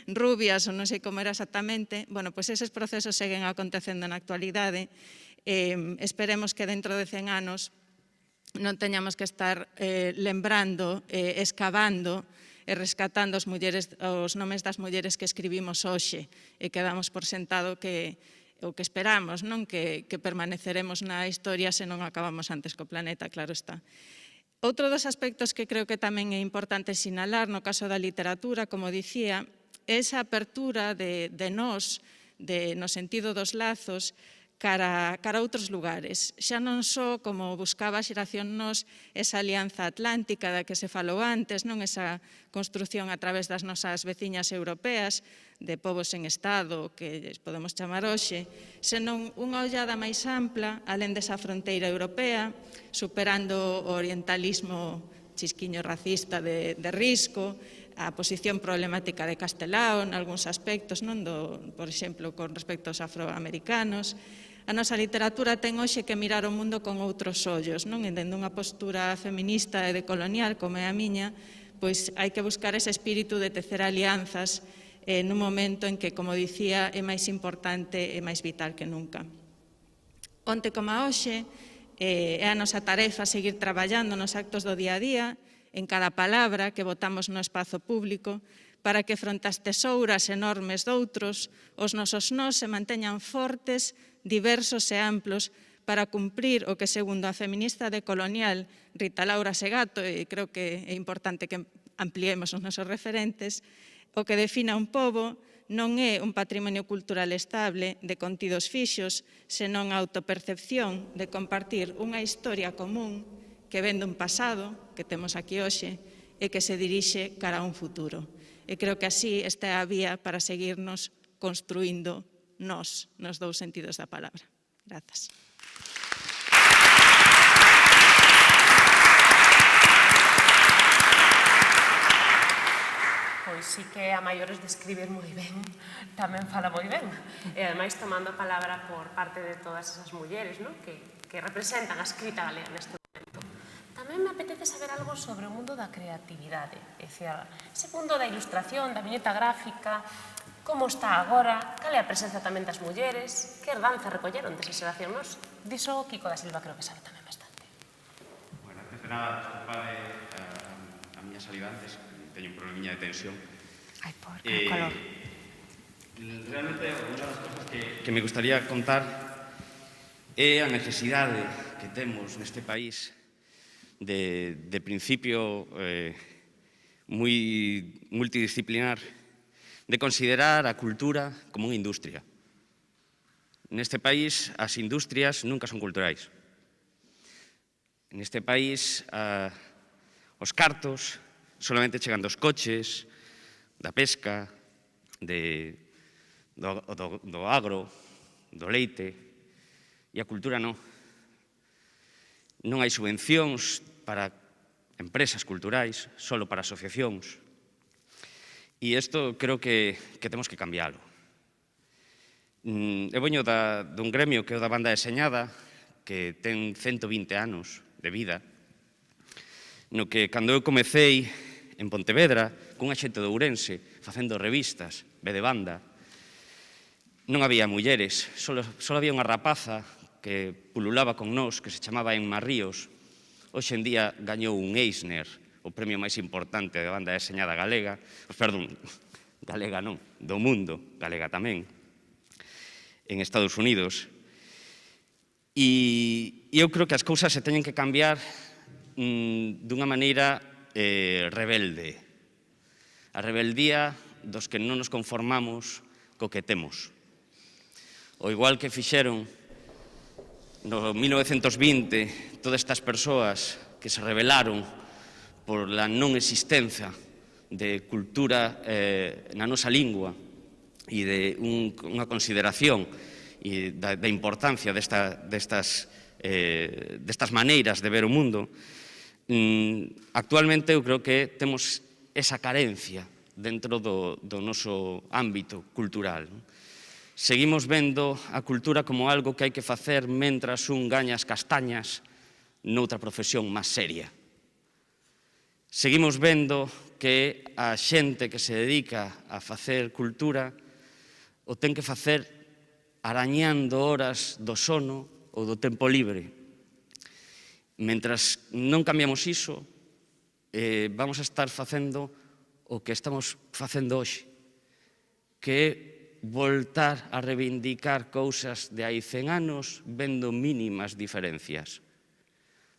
rubias, ou non sei como era exactamente. Bueno, pois eses procesos seguen acontecendo na actualidade. Esperemos que dentro de 100 anos non teñamos que estar lembrando, escavando e rescatando os nomes das mulleres que escribimos hoxe e que damos por sentado que o que esperamos, non? Que permaneceremos na historia se non acabamos antes co planeta, claro está. Outro dos aspectos que creo que tamén é importante sinalar no caso da literatura, como dicía, é esa apertura de nós, no sentido dos lazos, cara a outros lugares. Xa non só como buscaba a xeración Nós esa alianza atlántica da que se falou antes, non esa construción a través das nosas veciñas europeas, de povos en estado, que podemos chamar hoxe, senón unha ollada máis ampla, alén desa fronteira europea, superando o orientalismo chisquiño racista de Risco, a posición problemática de Castelao en algúns aspectos, por exemplo, con respecto aos afroamericanos. A nosa literatura ten hoxe que mirar o mundo con outros ollos, non? E dende unha postura feminista e decolonial, como é a miña, pois hai que buscar ese espírito de tecer alianzas nun momento en que, como dicía, é máis importante e máis vital que nunca. Onte como a hoxe, é a nosa tarefa seguir traballando nos actos do día a día, en cada palabra que botamos no espazo público, para que fronte ás tesouras enormes doutros, os nosos nós se manteñan fortes, diversos e amplos, para cumprir o que, segundo a feminista decolonial Rita Laura Segato, e creo que é importante que ampliemos os nosos referentes, o que defina un pobo non é un patrimonio cultural estable de contidos fixos, senón a autopercepción de compartir unha historia común que ven dun pasado, que temos aquí hoxe, e que se dirixe cara a un futuro. E creo que así esta é a vía para seguirnos construindo nos dous sentidos da palabra. Grazas. Pois sí que a maiores de escribir moi ben, tamén fala moi ben. E ademais tomando a palabra por parte de todas esas mulleres que representan a escrita galega neste momento. Tamén me apetece saber algo sobre o mundo da creatividade. É dicir, ese mundo da ilustración, da viñeta gráfica, como está agora, cal é a presenza tamén das mulleres, que herdanza recolleron desa xeración Nós. Diso Kiko da Silva creo que sabe tamén bastante. Bueno, antes de nada, desculpade a miña salida antes, teño un probleminha de tensión. Ai, por que calor. Realmente, unha das cosas que me gustaría contar é a necesidade que temos neste país de principio moi multidisciplinar de considerar a cultura como unha industria. Neste país, as industrias nunca son culturais. Neste país, os cartos solamente chegan dos coches, da pesca, do agro, do leite, e a cultura non. Non hai subvencións para empresas culturais, solo para asociacións. E isto creo que temos que cambiálo. Eu veño dun gremio que é o da banda deseñada, que ten 120 anos de vida, no que cando eu comecei en Pontevedra, cunha xente de Ourense, facendo revistas, de banda, non había mulleres, só había unha rapaza que pululaba con nós, que se chamaba Emma Ríos. Hoxe en día gañou un Eisner, o premio máis importante da banda deseñada galega, perdón, galega non, do mundo, galega tamén, en Estados Unidos. E eu creo que as cousas se teñen que cambiar dunha maneira rebelde. A rebeldía dos que non nos conformamos co que temos. O igual que fixeron no 1920 todas estas persoas que se rebelaron por la non existencia de cultura na nosa lingua e de unha consideración e da importancia destas maneiras de ver o mundo. Actualmente eu creo que temos esa carencia dentro do noso ámbito cultural. Seguimos vendo a cultura como algo que hai que facer mentras un gaña as castañas noutra profesión máis seria. Seguimos vendo que a xente que se dedica a facer cultura o ten que facer arañando horas do sono ou do tempo libre. Mentras non cambiamos iso, vamos a estar facendo o que estamos facendo hoxe, que é voltar a reivindicar cousas de hai 100 anos vendo mínimas diferencias.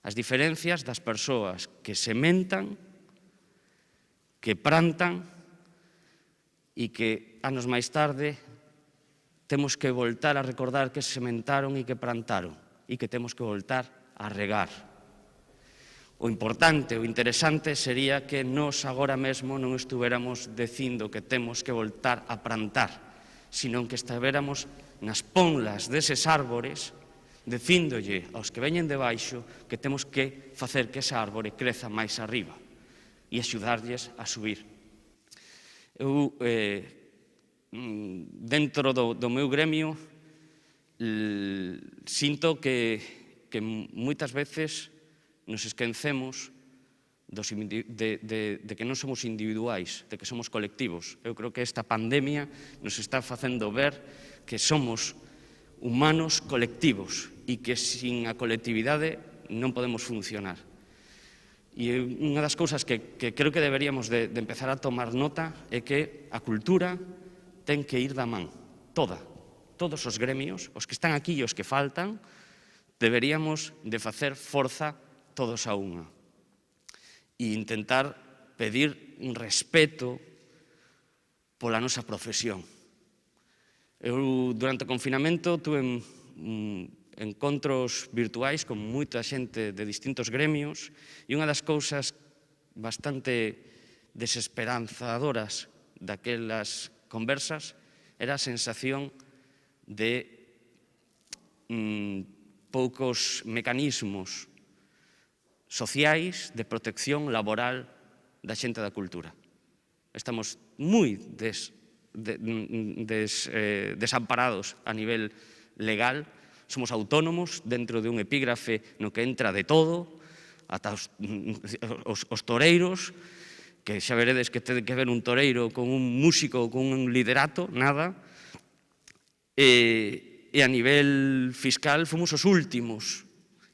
as diferencias das persoas que sementan, que plantan e que anos máis tarde temos que voltar a recordar que sementaron e que plantaron e que temos que voltar a regar. O importante, o interesante sería que nós agora mesmo non estuveramos dicindo que temos que voltar a plantar, sino que estuveramos nas ponlas deses árbores dicíndolle aos que veñen debaixo que temos que facer que esa árbore creza máis arriba e axudarlles a subir. Eu, dentro do meu gremio, sinto que moitas veces nos esquecemos de que non somos individuais, de que somos colectivos. Eu creo que esta pandemia nos está facendo ver que somos humanos colectivos e que sin a colectividade non podemos funcionar. E unha das cousas que creo que deberíamos de empezar a tomar nota é que a cultura ten que ir da man, toda. Todos os gremios, os que están aquí e os que faltan, deberíamos de facer forza todos a unha e intentar pedir un respeto pola nosa profesión. Eu, durante o confinamento, tuve encontros virtuais con moita xente de distintos gremios e unha das cousas bastante desesperanzadoras daquelas conversas era a sensación de poucos mecanismos sociais de protección laboral da xente da cultura. Estamos moi desamparados a nivel legal, somos autónomos dentro de un epígrafe no que entra de todo, ata os toreiros, que xa veredes que ten que ver un toreiro con un músico, con un liderato, nada, e a nivel fiscal fomos os últimos,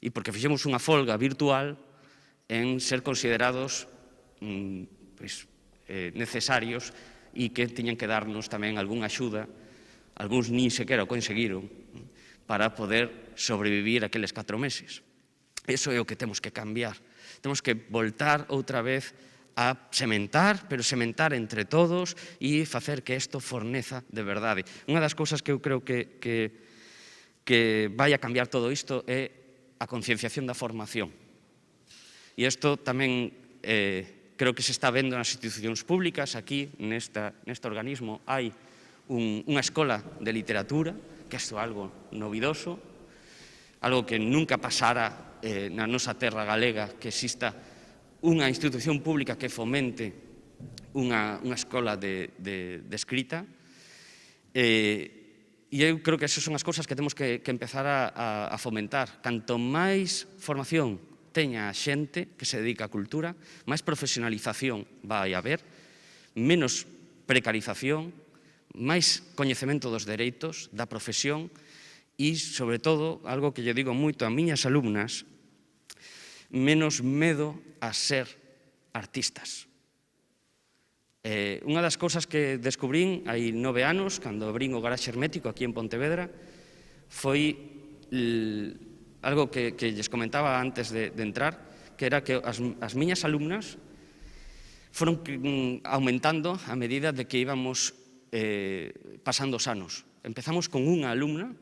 e porque fixemos unha folga virtual en ser considerados necesarios e que tiñan que darnos tamén algunha axuda, algúns nin sequera o conseguiron, para poder sobrevivir aqueles 4 meses. Iso é o que temos que cambiar. Temos que voltar outra vez a sementar, pero sementar entre todos e facer que isto forneza de verdade. Unha das cousas que eu creo que vai a cambiar todo isto é a concienciación da formación. E isto tamén creo que se está vendo nas institucións públicas. Aquí, neste organismo, hai unha escola de literatura, que isto é algo novidoso, algo que nunca pasara na nosa terra galega, que exista unha institución pública que fomente unha escola de escrita. E eu creo que esas son as cousas que temos que empezar a fomentar. Canto máis formación teña a xente que se dedica á cultura, máis profesionalización vai haber, menos precarización, máis coñecemento dos dereitos, da profesión e, sobre todo, algo que lle digo moito a miñas alumnas, menos medo a ser artistas. Unha das cousas que descubrín hai 9 anos, cando abrín o garaxe hermético aquí en Pontevedra, foi algo que lles comentaba antes de entrar, que era que as miñas alumnas foron aumentando a medida de que íbamos pasando os anos. Empezamos con unha alumna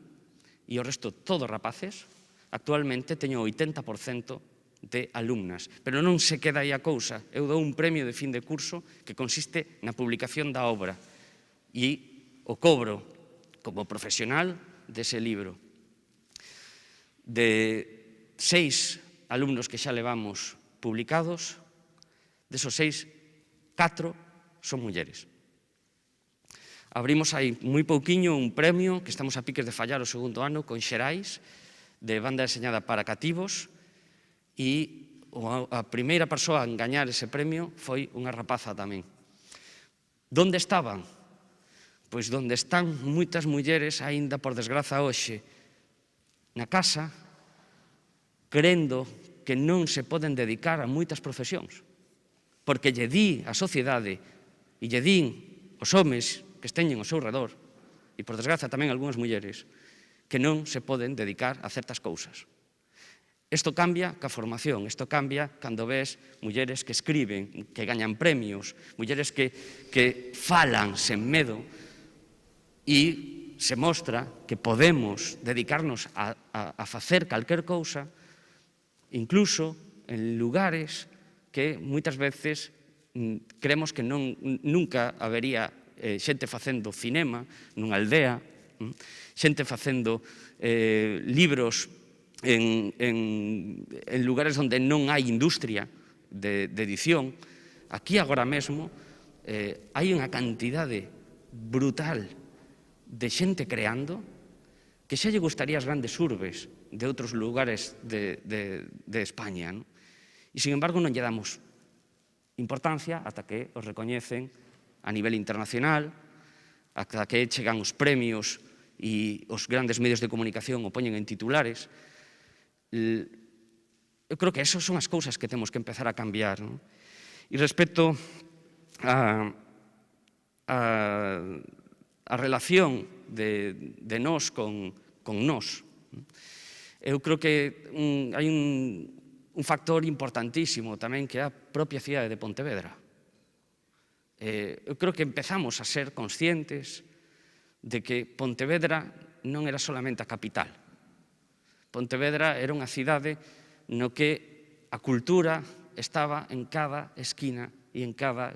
e o resto todos rapaces. Actualmente teño 80% de alumnas, pero non se queda aí a cousa. Eu dou un premio de fin de curso que consiste na publicación da obra e o cobro como profesional dese libro. De 6 alumnos que xa levamos publicados, desos 6, 4 son mulleres. Abrimos aí moi pouquiño un premio que estamos a piques de fallar o segundo ano con Xerais, de banda deseñada para cativos, e a primeira persoa en gañar ese premio foi unha rapaza tamén. Donde estaban? Pois donde están moitas mulleres, aínda por desgraza hoxe, na casa, crendo que non se poden dedicar a moitas profesións, porque lle di a sociedade e lle din os homes que esteñen ao seu redor, e por desgraza tamén algunhas mulleres, que non se poden dedicar a certas cousas. Isto cambia ca formación, isto cambia cando ves mulleres que escriben, que gañan premios, mulleres que falan sen medo e se mostra que podemos dedicarnos a facer calquer cousa, incluso en lugares que moitas veces creemos que nunca habería xente facendo cinema nunha aldea, xente facendo libros en lugares onde non hai industria de edición. Aquí agora mesmo hai unha cantidade brutal de xente creando que xa lle gustaría as grandes urbes de outros lugares de España. E, sin embargo, non lle damos importancia ata que os recoñecen a nivel internacional, ata que chegan os premios e os grandes medios de comunicación o poñen en titulares. Eu creo que esas son as cousas que temos que empezar a cambiar. E respecto a relación de nós con nós, eu creo que hai un factor importantísimo tamén que é a propia cidade de Pontevedra. Eu creo que empezamos a ser conscientes de que Pontevedra non era solamente a capital. Pontevedra era unha cidade no que a cultura estaba en cada esquina e en cada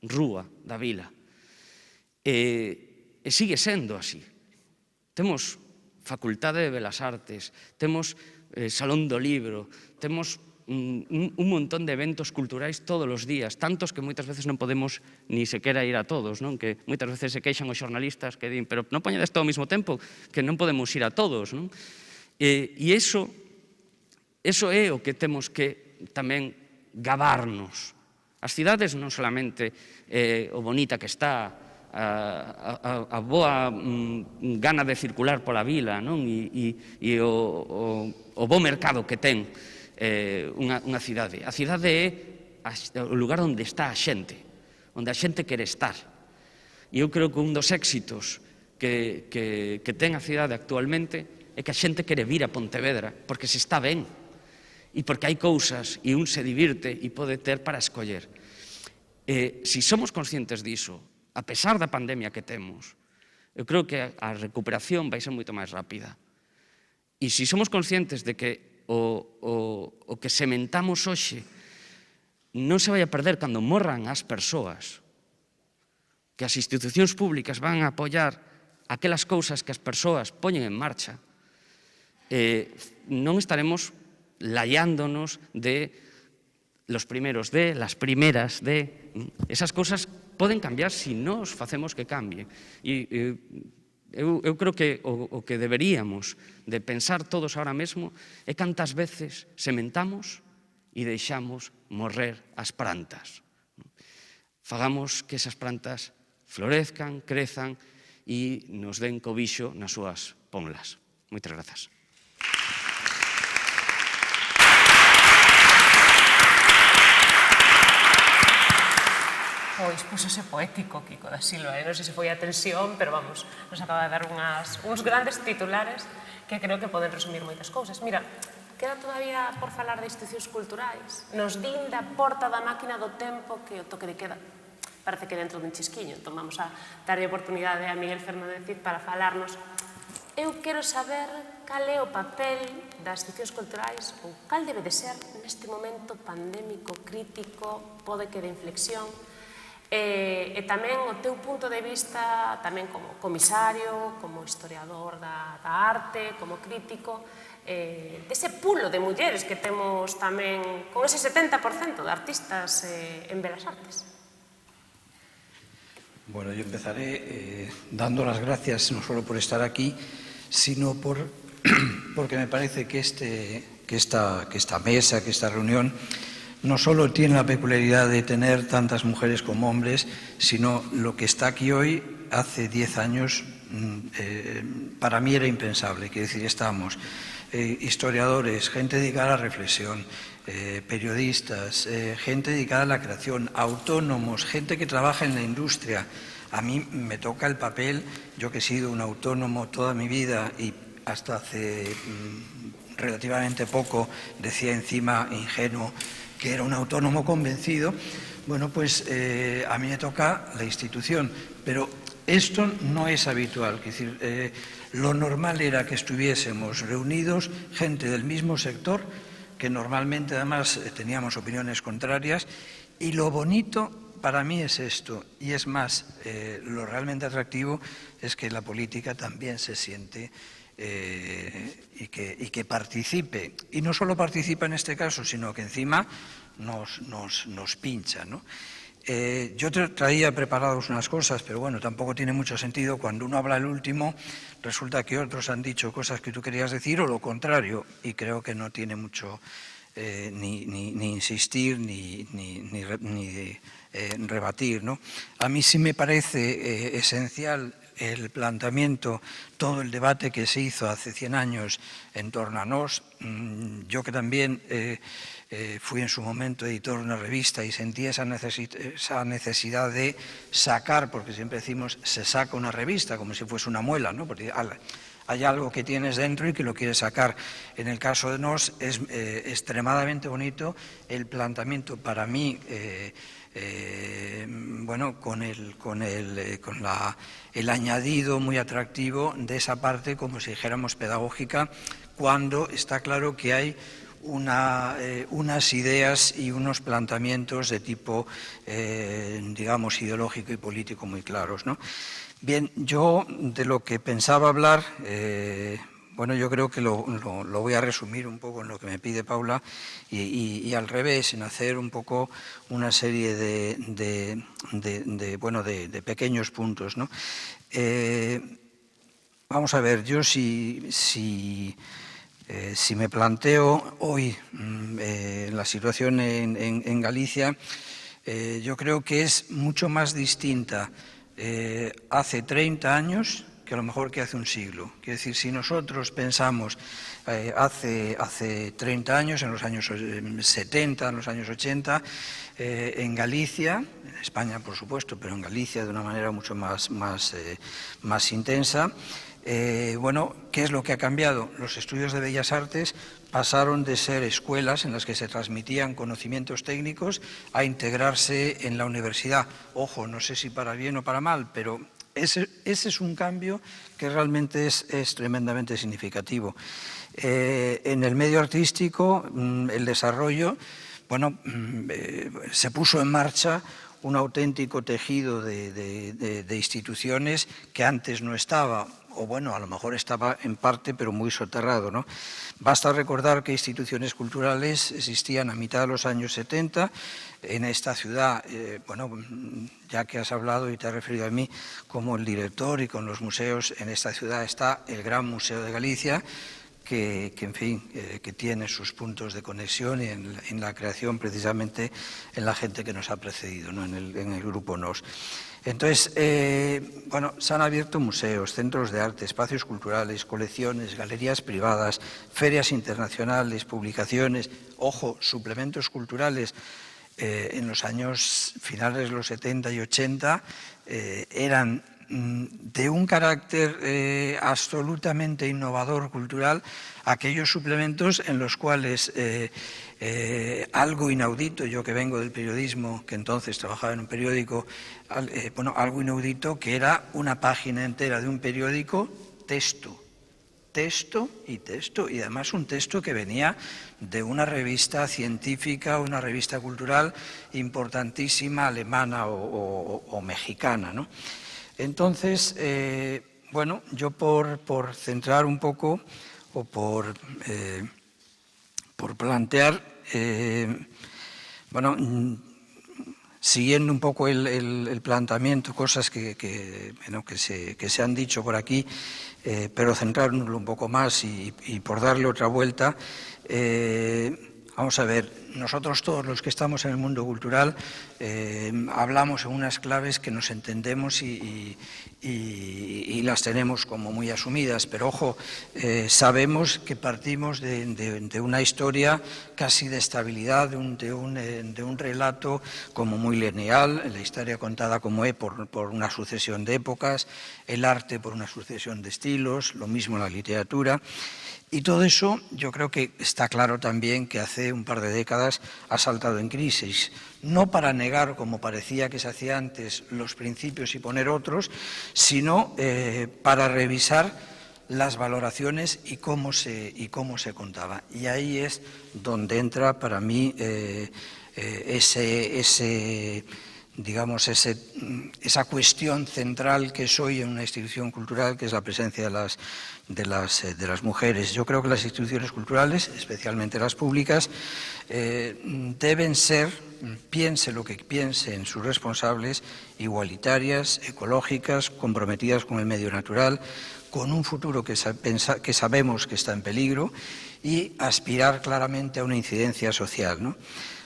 rúa da vila. E sigue sendo así. Temos Facultade de Belas Artes, temos Salón do Libro, temos un montón de eventos culturais todos os días, tantos que moitas veces non podemos ni sequera ir a todos, non? Que moitas veces se queixan os xornalistas que din, pero non poñedes todo ao mesmo tempo, que non podemos ir a todos, non? E iso é o que temos que tamén gabarnos. As cidades non solamente o bonita que está, a boa gana de circular pola vila, non? E o bo mercado que ten unha cidade. A cidade é o lugar onde está a xente, onde a xente quere estar. E eu creo que un dos éxitos que ten a cidade actualmente é que a xente quere vir a Pontevedra porque se está ben e porque hai cousas e un se divirte e pode ter para escoller. Se somos conscientes diso, a pesar da pandemia que temos, eu creo que a recuperación vai ser moito máis rápida. E se somos conscientes de que o que sementamos hoxe non se vai a perder cando morran as persoas, que as institucións públicas van a apoiar aquelas cousas que as persoas poñen en marcha, non estaremos laiándonos de los primeros de, las primeras de. Esas cousas poden cambiar se nós facemos que cambien. E eu creo que o que deberíamos de pensar todos ahora mesmo é cantas veces sementamos e deixamos morrer as plantas. Fagamos que esas plantas florezcan, crezan e nos den cobixo nas súas ponlas. Moitas grazas. Pois pusose poético Kiko da Silva, non sei se foi a tensión, pero vamos, nos acaba de dar uns grandes titulares que creo que poden resumir moitas cousas. Mira, queda todavía por falar de institucións culturais. Nos din da porta da máquina do tempo que o toque de queda parece que dentro dun chisquiño. Entón vamos a darlle oportunidade a Miguel Fernández para falarnos. Eu quero saber cal é o papel das institucións culturais ou cal debe de ser neste momento pandémico, crítico, pode que de inflexión, e tamén o teu punto de vista tamén como comisario, como historiador da arte, como crítico, dese pulo de mulleres que temos tamén con ese 70% de artistas en Belas Artes. Bueno, yo empezaré dando las gracias no solo por estar aquí, sino porque me parece que esta mesa, que esta reunión no solo tiene la peculiaridad de tener tantas mujeres como hombres, sino lo que está aquí hoy, hace 10 años, para mí era impensable. Quiero decir, estamos historiadores, gente dedicada a la reflexión, periodistas, gente dedicada a la creación, autónomos, gente que trabaja en la industria. A mí me toca el papel, yo que he sido un autónomo toda mi vida y hasta hace relativamente poco, decía encima ingenuo que era un autónomo convencido. Bueno, pues a mí me toca la institución, pero esto no es habitual. Es decir, lo normal era que estuviésemos reunidos gente del mismo sector, que normalmente además teníamos opiniones contrarias, y lo bonito para mí es esto, y es más, lo realmente atractivo es que la política también se siente y que participe, y no solo participa en este caso, sino que encima nos pincha, ¿no? Yo traía preparados unas cosas, pero bueno, tampoco tiene mucho sentido. Cuando uno habla el último, resulta que otros han dicho cosas que tú querías decir o lo contrario, y creo que no tiene mucho ni insistir ni rebatir, ¿no? A mí sí me parece esencial el planteamiento, todo el debate que se hizo hace 100 años en torno a nos. Yo que también fui en su momento editor de una revista y sentí esa necesidad de sacar, porque siempre decimos se saca una revista como si fuese una muela, ¿no? Porque hay algo que tienes dentro y que lo quieres sacar. En el caso de nos es extremadamente bonito el planteamiento para mí, bueno, con el añadido muy atractivo de esa parte, como si dijéramos pedagógica, cuando está claro que hay unas ideas y unos planteamientos de tipo, digamos, ideológico y político muy claros, ¿no? Bien, yo de lo que pensaba hablar, bueno, yo creo que lo voy a resumir un poco en lo que me pide Paula y al revés, en hacer un poco una serie de pequeños puntos, ¿no? Vamos a ver, yo si me planteo hoy la situación en Galicia, yo creo que es mucho más distinta hace 30 años que a lo mejor que hace un siglo. Quiero decir, si nosotros pensamos hace 30 años, en los años 70, en los años 80, en Galicia, en España por supuesto, pero en Galicia de una manera mucho más intensa, bueno, ¿qué es lo que ha cambiado? Los estudios de Bellas Artes pasaron de ser escuelas en las que se transmitían conocimientos técnicos a integrarse en la universidad. Ojo, no sé si para bien o para mal, pero ese es un cambio que realmente es tremendamente significativo. En el medio artístico, el desarrollo, bueno, se puso en marcha un auténtico tejido de instituciones que antes no estaba, o bueno, a lo mejor estaba en parte, pero muy soterrado, ¿no? Basta recordar que instituciones culturales existían a mitad de los años 70 en esta ciudad. Bueno, ya que has hablado y te has referido a mí como el director y con los museos, en esta ciudad está el Gran Museo de Galicia, que en fin, que tiene sus puntos de conexión y en la creación precisamente en la gente que nos ha precedido, ¿no? en el grupo NOS. Entonces, bueno, se han abierto museos, centros de arte, espacios culturales, colecciones, galerías privadas, ferias internacionales, publicaciones, ojo, suplementos culturales. En los años finales de los 70 y 80 eran de un carácter absolutamente innovador cultural, aquellos suplementos en los cuales algo inaudito, yo que vengo del periodismo, que entonces trabajaba en un periódico, bueno, algo inaudito que era una página entera de un periódico, texto y texto, y además un texto que venía de una revista científica, una revista cultural importantísima, alemana o mexicana, ¿no? Entonces, bueno, yo por centrar un poco o por plantear, bueno, siguiendo un poco el planteamiento, cosas que se han dicho por aquí, pero centrárnoslo un poco más y por darle otra vuelta, vamos a ver, nosotros todos los que estamos en el mundo cultural hablamos en unas claves que nos entendemos y las tenemos como muy asumidas, pero ojo, sabemos que partimos de una historia casi de estabilidad, de un relato como muy lineal, la historia contada como por una sucesión de épocas, el arte por una sucesión de estilos, lo mismo la literatura. Y todo eso yo creo que está claro también que hace un par de décadas ha saltado en crisis, no para negar, como parecía que se hacía antes, los principios y poner otros, sino para revisar las valoraciones y cómo se contaba. Y ahí es donde entra para mí esa cuestión central que es hoy en una institución cultural, que es la presencia de las mujeres. Yo creo que las instituciones culturales, especialmente las públicas, deben ser, piense lo que piensen sus responsables, igualitarias, ecológicas, comprometidas con el medio natural, con un futuro que sabemos que está en peligro y aspirar claramente a una incidencia social, ¿no?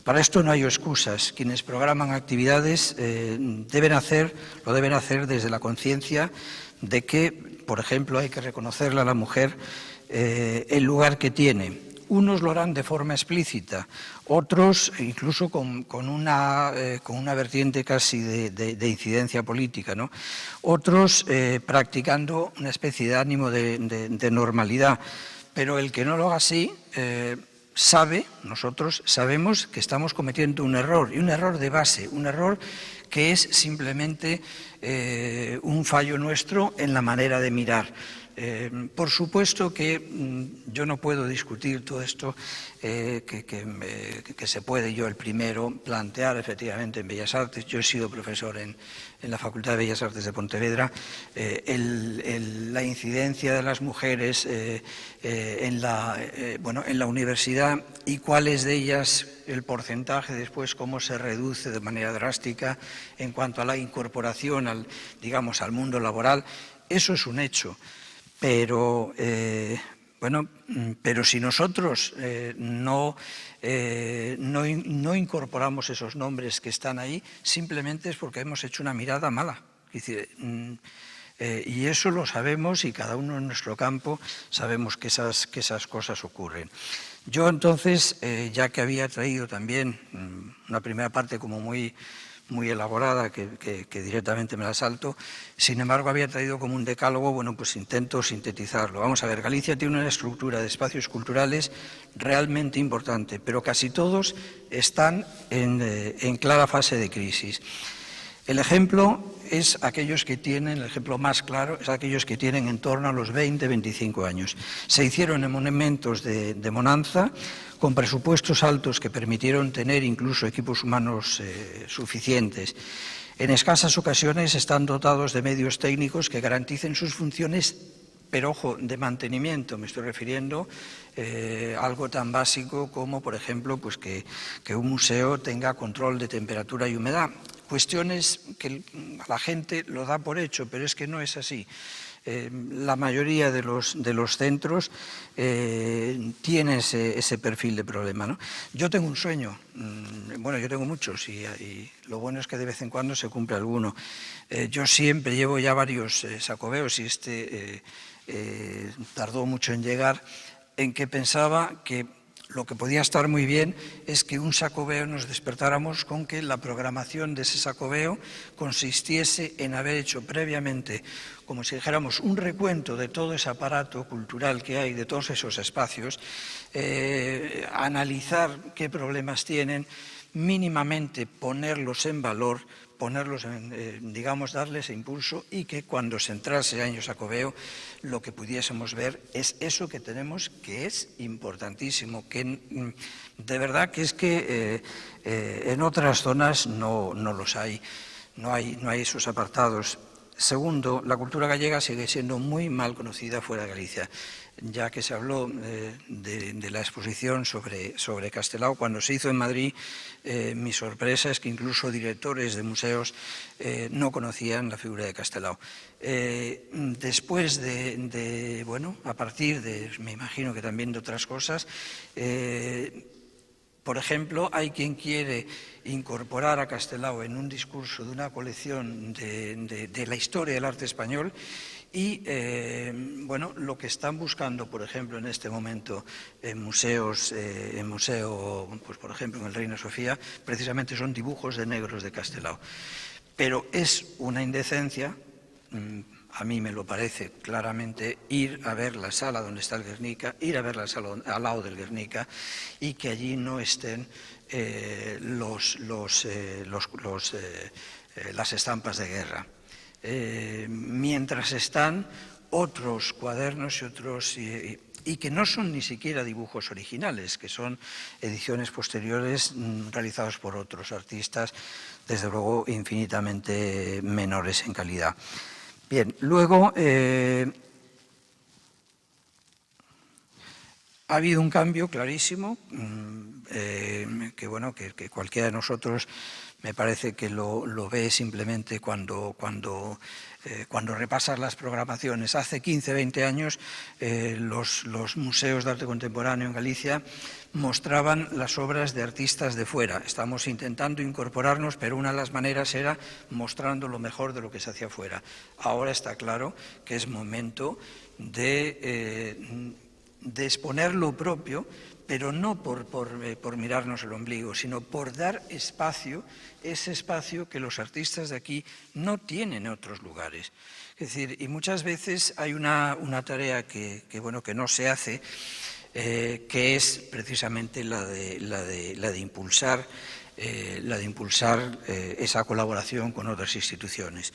Para esto no hay excusas. Quienes programan actividades lo deben hacer desde la conciencia de que, por ejemplo, hay que reconocerle a la mujer el lugar que tiene. Unos lo harán de forma explícita, otros incluso con una vertiente casi de incidencia política, ¿no? Otros practicando una especie de ánimo de normalidad. Pero el que no lo haga así nosotros sabemos que estamos cometiendo un error, y un error de base, un error que es simplemente un fallo nuestro en la manera de mirar. Por supuesto que yo no puedo discutir todo esto que se puede, yo el primero, plantear efectivamente en Bellas Artes. Yo he sido profesor en la Facultad de Bellas Artes de Pontevedra. La incidencia de las mujeres en la universidad y cuáles de ellas, el porcentaje después, cómo se reduce de manera drástica en cuanto a la incorporación al mundo laboral. Eso es un hecho. Pero si nosotros no incorporamos esos nombres que están ahí, simplemente es porque hemos hecho una mirada mala. Es decir, y eso lo sabemos, y cada uno en nuestro campo sabemos que esas cosas ocurren. Yo entonces, ya que había traído también una primera parte como muy elaborada, que directamente me la salto, sin embargo había traído como un decálogo, pues intento sintetizarlo. Vamos a ver, Galicia tiene una estructura de espacios culturales realmente importante, pero casi todos están en clara fase de crisis. El ejemplo más claro es aquellos que tienen en torno a los 20-25 años. Se hicieron en monumentos de bonanza, con presupuestos altos que permitieron tener incluso equipos humanos suficientes. En escasas ocasiones están dotados de medios técnicos que garanticen sus funciones, pero ojo, de mantenimiento. Me estoy refiriendo a algo tan básico como, por ejemplo, que un museo tenga control de temperatura y humedad. Cuestiones que la gente lo da por hecho, pero es que no es así. La mayoría de los centros tiene ese perfil de problema, ¿no? Yo tengo un sueño, yo tengo muchos, y lo bueno es que de vez en cuando se cumple alguno. Yo siempre llevo ya varios sacobeos, y tardó mucho en llegar, en que pensaba que lo que podía estar muy bien es que un sacobeo nos despertáramos con que la programación de ese sacobeo consistiese en haber hecho previamente, como si dijéramos, un recuento de todo ese aparato cultural que hay, de todos esos espacios, analizar qué problemas tienen, mínimamente ponerlos en valor, darles impulso, y que cuando se entrase año sacobeo lo que pudiésemos ver es eso que tenemos, que es importantísimo, que de verdad que es que en otras zonas no los hay, no hay esos apartados. Segundo, la cultura gallega sigue siendo muy mal conocida fuera de Galicia. Ya que se habló de la exposición sobre Castelao, cuando se hizo en Madrid, mi sorpresa es que incluso directores de museos no conocían la figura de Castelao. Después a partir de, me imagino que también de otras cosas, por ejemplo, hay quien quiere incorporar a Castelao en un discurso de una colección de la historia del arte español, y lo que están buscando, por ejemplo, en este momento en museos, por ejemplo, en el Reina Sofía, precisamente son dibujos de negros de Castelao. Pero es una indecencia a mí me lo parece claramente, ir a ver la sala donde está el Guernica, ir a ver la sala al lado del Guernica, y que allí no estén las estampas de guerra. Mientras están otros cuadernos y que no son ni siquiera dibujos originales, que son ediciones posteriores realizadas por otros artistas, desde luego infinitamente menores en calidad. Bien, luego ha habido un cambio clarísimo, que cualquiera de nosotros me parece que lo ve simplemente cuando repasas las programaciones. Hace 15, 20 años los museos de arte contemporáneo en Galicia mostraban las obras de artistas de fuera. Estamos intentando incorporarnos, pero una de las maneras era mostrando lo mejor de lo que se hacía fuera. Ahora está claro que es momento de exponer lo propio, pero no por mirarnos el ombligo, sino por dar espacio, ese espacio que los artistas de aquí no tienen en otros lugares. Es decir, y muchas veces hay una tarea que no se hace, que es precisamente la de impulsar esa colaboración con otras instituciones.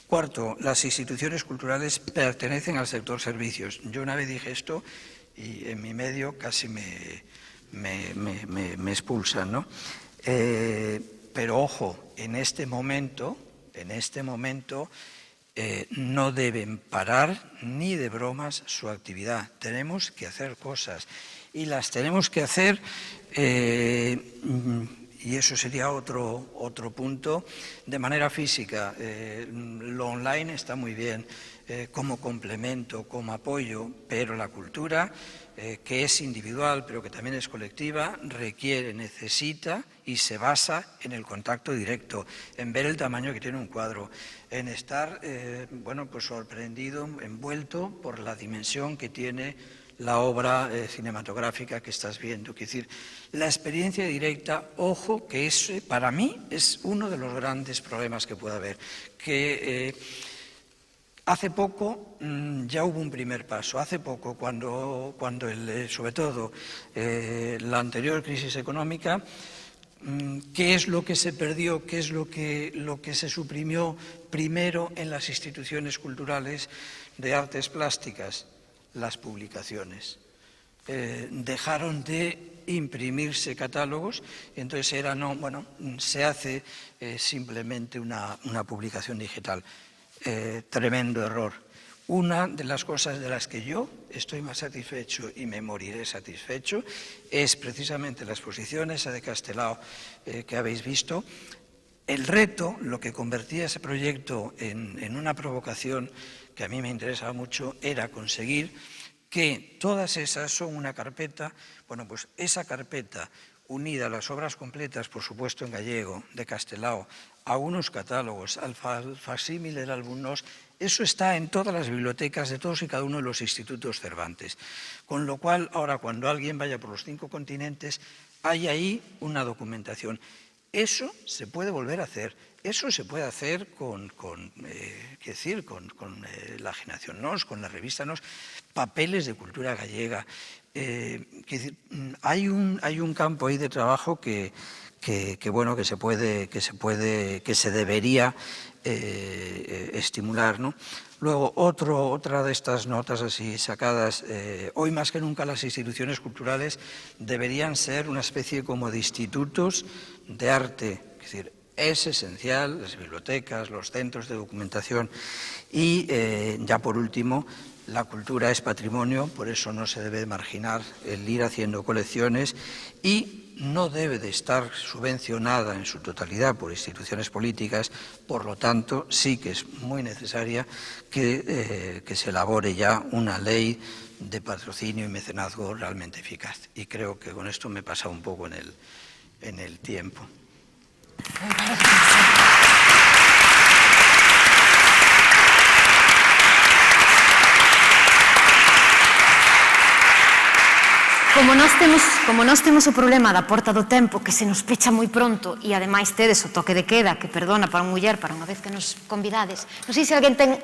Cuarto, las instituciones culturales pertenecen al sector servicios. Yo una vez dije esto y en mi medio casi me expulsan, ¿no? Pero ojo, en este momento no deben parar ni de bromas su actividad. Tenemos que hacer cosas y las tenemos que hacer, y eso sería otro punto, de manera física. Lo online está muy bien como complemento, como apoyo, pero la cultura, que es individual pero que también es colectiva, requiere, necesita y se basa en el contacto directo, en ver el tamaño que tiene un cuadro, en estar sorprendido, envuelto por la dimensión que tiene la obra cinematográfica que estás viendo. Quiero decir, la experiencia directa, ojo, que para mí es uno de los grandes problemas que puede haber, que hace poco ya hubo un primer paso. Hace poco, cuando sobre todo la anterior crisis económica, ¿qué es lo que se perdió? ¿Qué es lo que se suprimió primero en las instituciones culturales de artes plásticas? Las publicaciones. Dejaron de imprimirse catálogos, y entonces se hace simplemente una publicación digital. Tremendo error. Una de las cosas de las que yo estoy más satisfecho y me moriré satisfecho es precisamente la exposición esa de Castelao que habéis visto. El reto, lo que convertía ese proyecto en una provocación que a mí me interesaba mucho, era conseguir que todas esas son una carpeta, esa carpeta unida a las obras completas, por supuesto en gallego, de Castelao, a unos catálogos, al facsímil del Albornoz, eso está en todas las bibliotecas de todos y cada uno de los institutos Cervantes. Con lo cual, ahora cuando alguien vaya por los 5 continentes, hay ahí una documentación. Eso se puede volver a hacer. Eso se puede hacer con la Generación Nos, con la revista Nos, papeles de cultura gallega. Hay un campo ahí de trabajo que se debería estimular, ¿no? Luego, otra de estas notas así sacadas, hoy más que nunca las instituciones culturales deberían ser una especie como de institutos de arte, es decir, es esencial, las bibliotecas, los centros de documentación y, ya por último, la cultura es patrimonio, por eso no se debe marginar el ir haciendo colecciones y no debe de estar subvencionada en su totalidad por instituciones políticas, por lo tanto sí que es muy necesaria que se elabore ya una ley de patrocinio y mecenazgo realmente eficaz. Y creo que con esto me he pasado un poco en el tiempo. Como nós temos o problema da porta do tempo que se nos pecha moi pronto e ademais tedes o toque de queda que perdona para unha muller para unha vez que nos convidades, non sei se alguén ten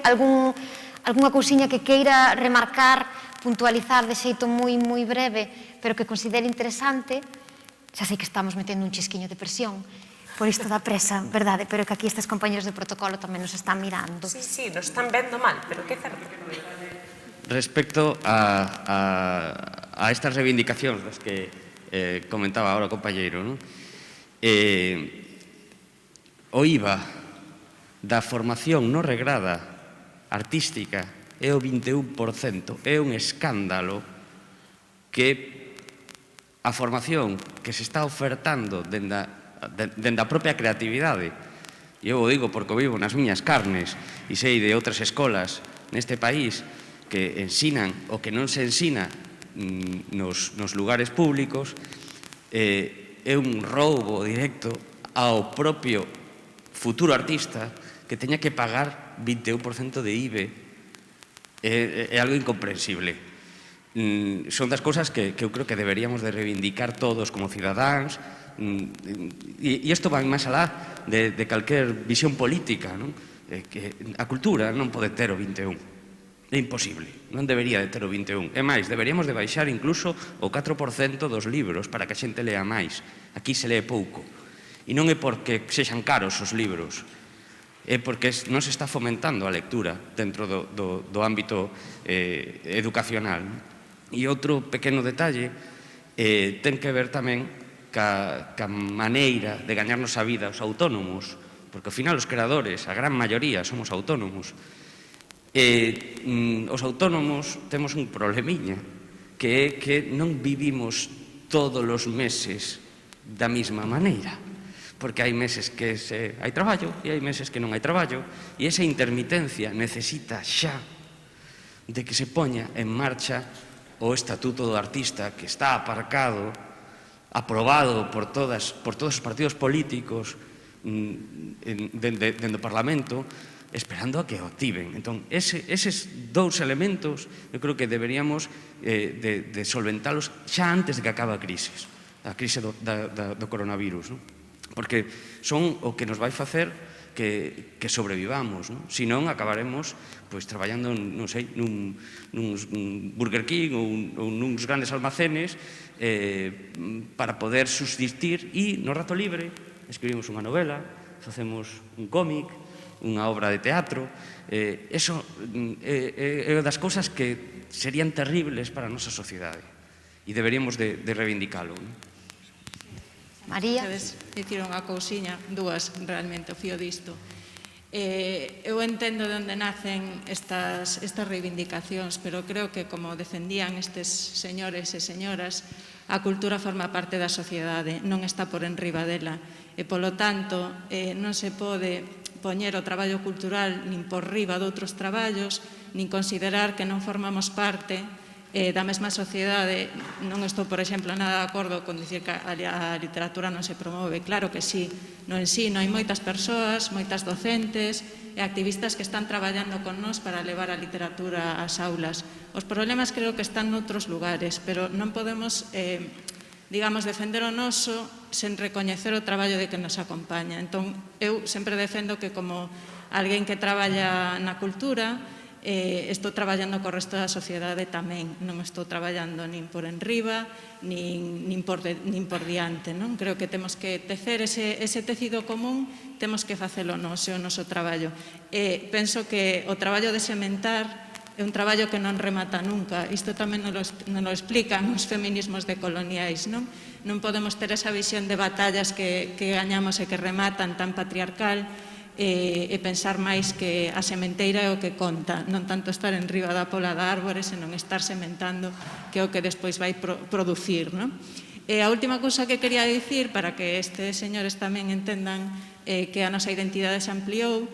algunha cousiña que queira remarcar, puntualizar de xeito moi breve, pero que considere interesante. Xa sei que estamos metendo un chisquiño de presión por isto da presa, verdade? Pero que aquí estes compañeros de protocolo tamén nos están mirando. Sí, nos están vendo mal, pero que certo. Respecto a estas reivindicacións das que comentaba ahora o compañeiro, o IVA da formación non regrada artística é o 21%, é un escándalo que a formación que se está ofertando dende a propia creatividade, e eu o digo porque o vivo nas miñas carnes e sei de outras escolas neste país que ensinan o que non se ensina nos lugares públicos, é un roubo directo ao propio futuro artista que teña que pagar 21% de IVE. É algo incomprensible. Son das cousas que eu creo que deberíamos de reivindicar todos como cidadáns, e isto vai máis alá de calquer visión política. Que a cultura non pode ter o 21%. É imposible, non debería de ter o 21%. É máis, deberíamos de baixar incluso o 4% dos libros para que a xente lea máis. Aquí se lee pouco. E non é porque sexan caros os libros, é porque non se está fomentando a lectura dentro do ámbito educacional. E outro pequeno detalle ten que ver tamén ca maneira de gañarnos a vida os autónomos, porque ao final os creadores, a gran maioría, somos autónomos. Os autónomos temos un problemiña, que é que non vivimos todos os meses da mesma maneira, porque hai meses que hai traballo e hai meses que non hai traballo, e esa intermitencia necesita xa de que se poña en marcha o Estatuto do Artista, que está aparcado, aprobado por todos os partidos políticos dentro do Parlamento, esperando a que o activen. Entón, eses dous elementos eu creo que deberíamos de solventalos xa antes de que acabe a crise do coronavirus, porque son o que nos vai facer que sobrevivamos, se non acabaremos traballando, non sei, nuns Burger King ou nuns grandes almacenes para poder subsistir, e no rato libre escribimos unha novela, facemos un cómic, unha obra de teatro. Eso é das cousas que serían terribles para a nosa sociedade e deberíamos de reivindicalo. María? Dicir unha cousiña, dúas realmente, o fío disto. Eu entendo de onde nacen estas reivindicacións, pero creo que, como defendían estes señores e señoras, a cultura forma parte da sociedade, non está por enriba dela, e, polo tanto, non se pode poñer o traballo cultural nin por riba de outros traballos, nin considerar que non formamos parte da mesma sociedade. Non estou, por exemplo, nada de acordo con dicir que a literatura non se promove. Claro que sí, no ensino hai moitas persoas, moitas docentes e activistas que están traballando con nós para levar a literatura ás aulas. Os problemas creo que están noutros lugares, pero non podemos defender o noso sen recoñecer o traballo de que nos acompaña. Entón, eu sempre defendo que, como alguén que traballa na cultura, estou traballando co resto da sociedade tamén. Non estou traballando nin por enriba, nin por diante. Creo que temos que tecer ese tecido común, temos que facelo o noso traballo. Penso que o traballo de sementar é un traballo que non remata nunca. Isto tamén nos lo explican os feminismos decoloniais. Non podemos ter esa visión de batallas que gañamos e que rematan tan patriarcal e pensar máis que a sementeira é o que conta, non tanto estar en riba da pola da árbore, senón estar sementando, que é o que despois vai producir. E a última cousa que quería dicir, para que estes señores tamén entendan que a nosa identidade se ampliou,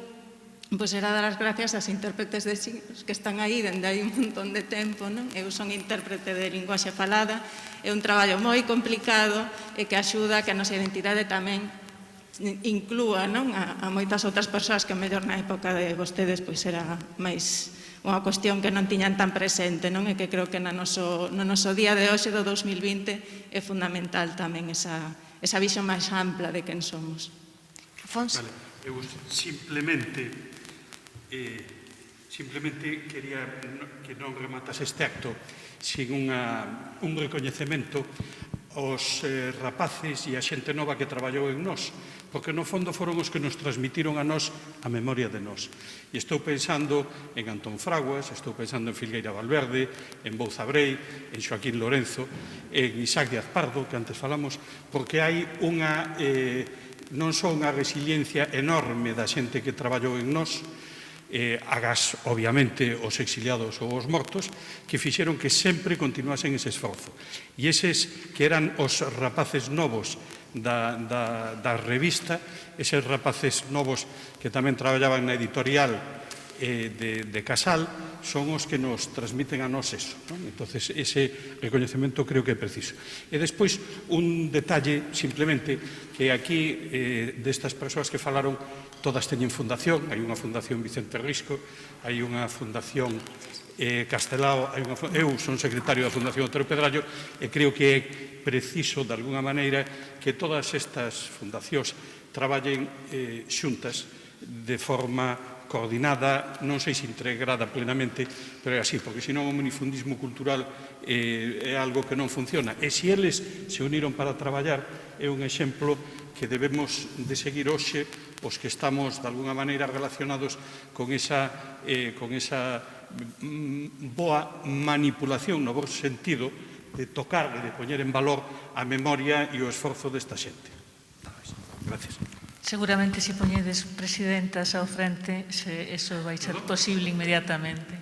pois era dar as gracias ás intérpretes de signos que están aí dende hai un montón de tempo. Eu son intérprete de linguaxe falada, é un traballo moi complicado e que axuda a que a nosa identidade tamén inclúa a moitas outras persoas que mellor na época de vostedes pois era máis unha cuestión que non tiñan tan presente, e que creo que no noso día de hoxe do 2020 é fundamental tamén esa visión máis ampla de quen somos. Afonso? Eu simplemente Simplemente quería que non rematas este acto sin un recoñecemento aos rapaces e a xente nova que traballou en nós, porque no fondo foron os que nos transmitiron a nós a memoria de nós. E estou pensando en Antón Fraguas, estou pensando en Filgueira Valverde, en Bouza Brei, en Xoaquín Lorenzo, en Isaac Díaz Pardo, que antes falamos, porque hai unha non só unha resiliencia enorme da xente que traballou en nós, agás, obviamente, os exiliados ou os mortos, que fixeron que sempre continuasen ese esforzo. E eses que eran os rapaces novos da revista, eses rapaces novos que tamén traballaban na editorial de Casal, son os que nos transmiten a nós eso. Entonces, ese recoñecemento creo que é preciso. E despois, un detalle, simplemente, que aquí, destas persoas que falaron, todas teñen fundación, hai unha fundación Vicente Risco, hai unha fundación Castelao, eu son secretario da Fundación Otero Pedrallo e creo que é preciso, de alguna maneira, que todas estas fundacións traballen xuntas de forma coordinada, non sei se integrada plenamente, pero é así, porque senón o minifundismo cultural é algo que non funciona. E se eles se uniron para traballar, é un exemplo que debemos de seguir hoxe os que estamos, de alguna maneira, relacionados con esa boa manipulación, no bo sentido, de tocar e de poñer en valor a memoria e o esforzo desta xente. Gracias. Seguramente se poñedes presidentas ao frente, eso vai ser posible inmediatamente.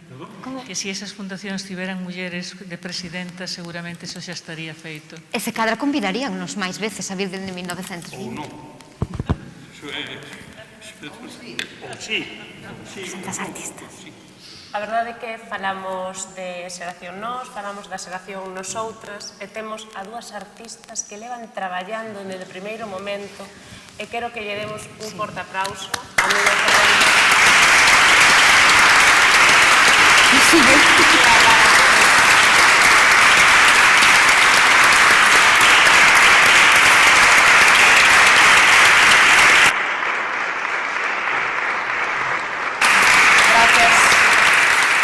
Que se esas fundacións tiveran mulleres de presidentas, seguramente eso xa estaría feito. E se cadra convidaríannos máis veces a vir dende 1920. Ou non. Ou sí. Santas artistas. A verdade é que falamos de xeración nós, falamos da xeración nosoutras, e temos a dúas artistas que levan traballando desde o primeiro momento, e quero que lle demos un forte aplauso a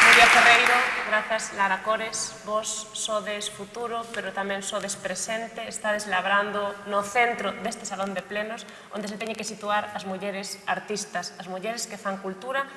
Nuria Ferreiro. Grazas, Lara Cores, vos sodes futuro, pero tamén sodes presente, estades labrando no centro deste salón de plenos, onde se teñen que situar as mulleres artistas, as mulleres que fan cultura,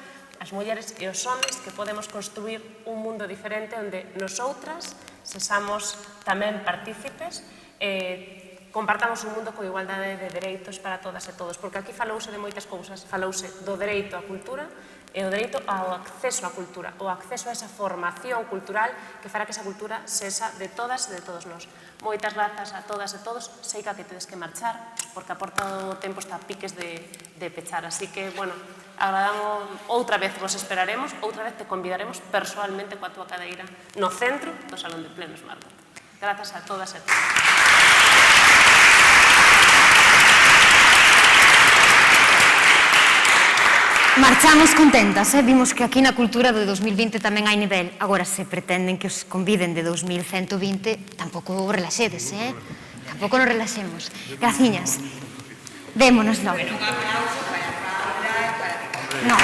as mulleres e os homes que podemos construir un mundo diferente onde nosoutras sexamos tamén partícipes e compartamos un mundo con igualdade de dereitos para todas e todos, porque aquí falouse de moitas cousas, falouse do dereito á cultura e o dereito ao acceso á cultura, o acceso a esa formación cultural que fará que esa cultura sexa de todas e de todos nós. Moitas grazas a todas e todos, sei que aquí tedes que marchar, porque a porta do tempo está a piques de pechar, así que, bueno, agradamos, outra vez vos esperaremos, outra vez te convidaremos persoalmente coa túa cadeira no centro do Salón de Plenos, Margot. Grazas a todas e todos. Marchamos contentas, vimos que aquí na cultura de 2020 tamén hai nivel. Agora, se pretenden que os conviden de 2120, tampouco relaxedes, tampouco nos relaxemos. Graciñas. Vémonos logo. No.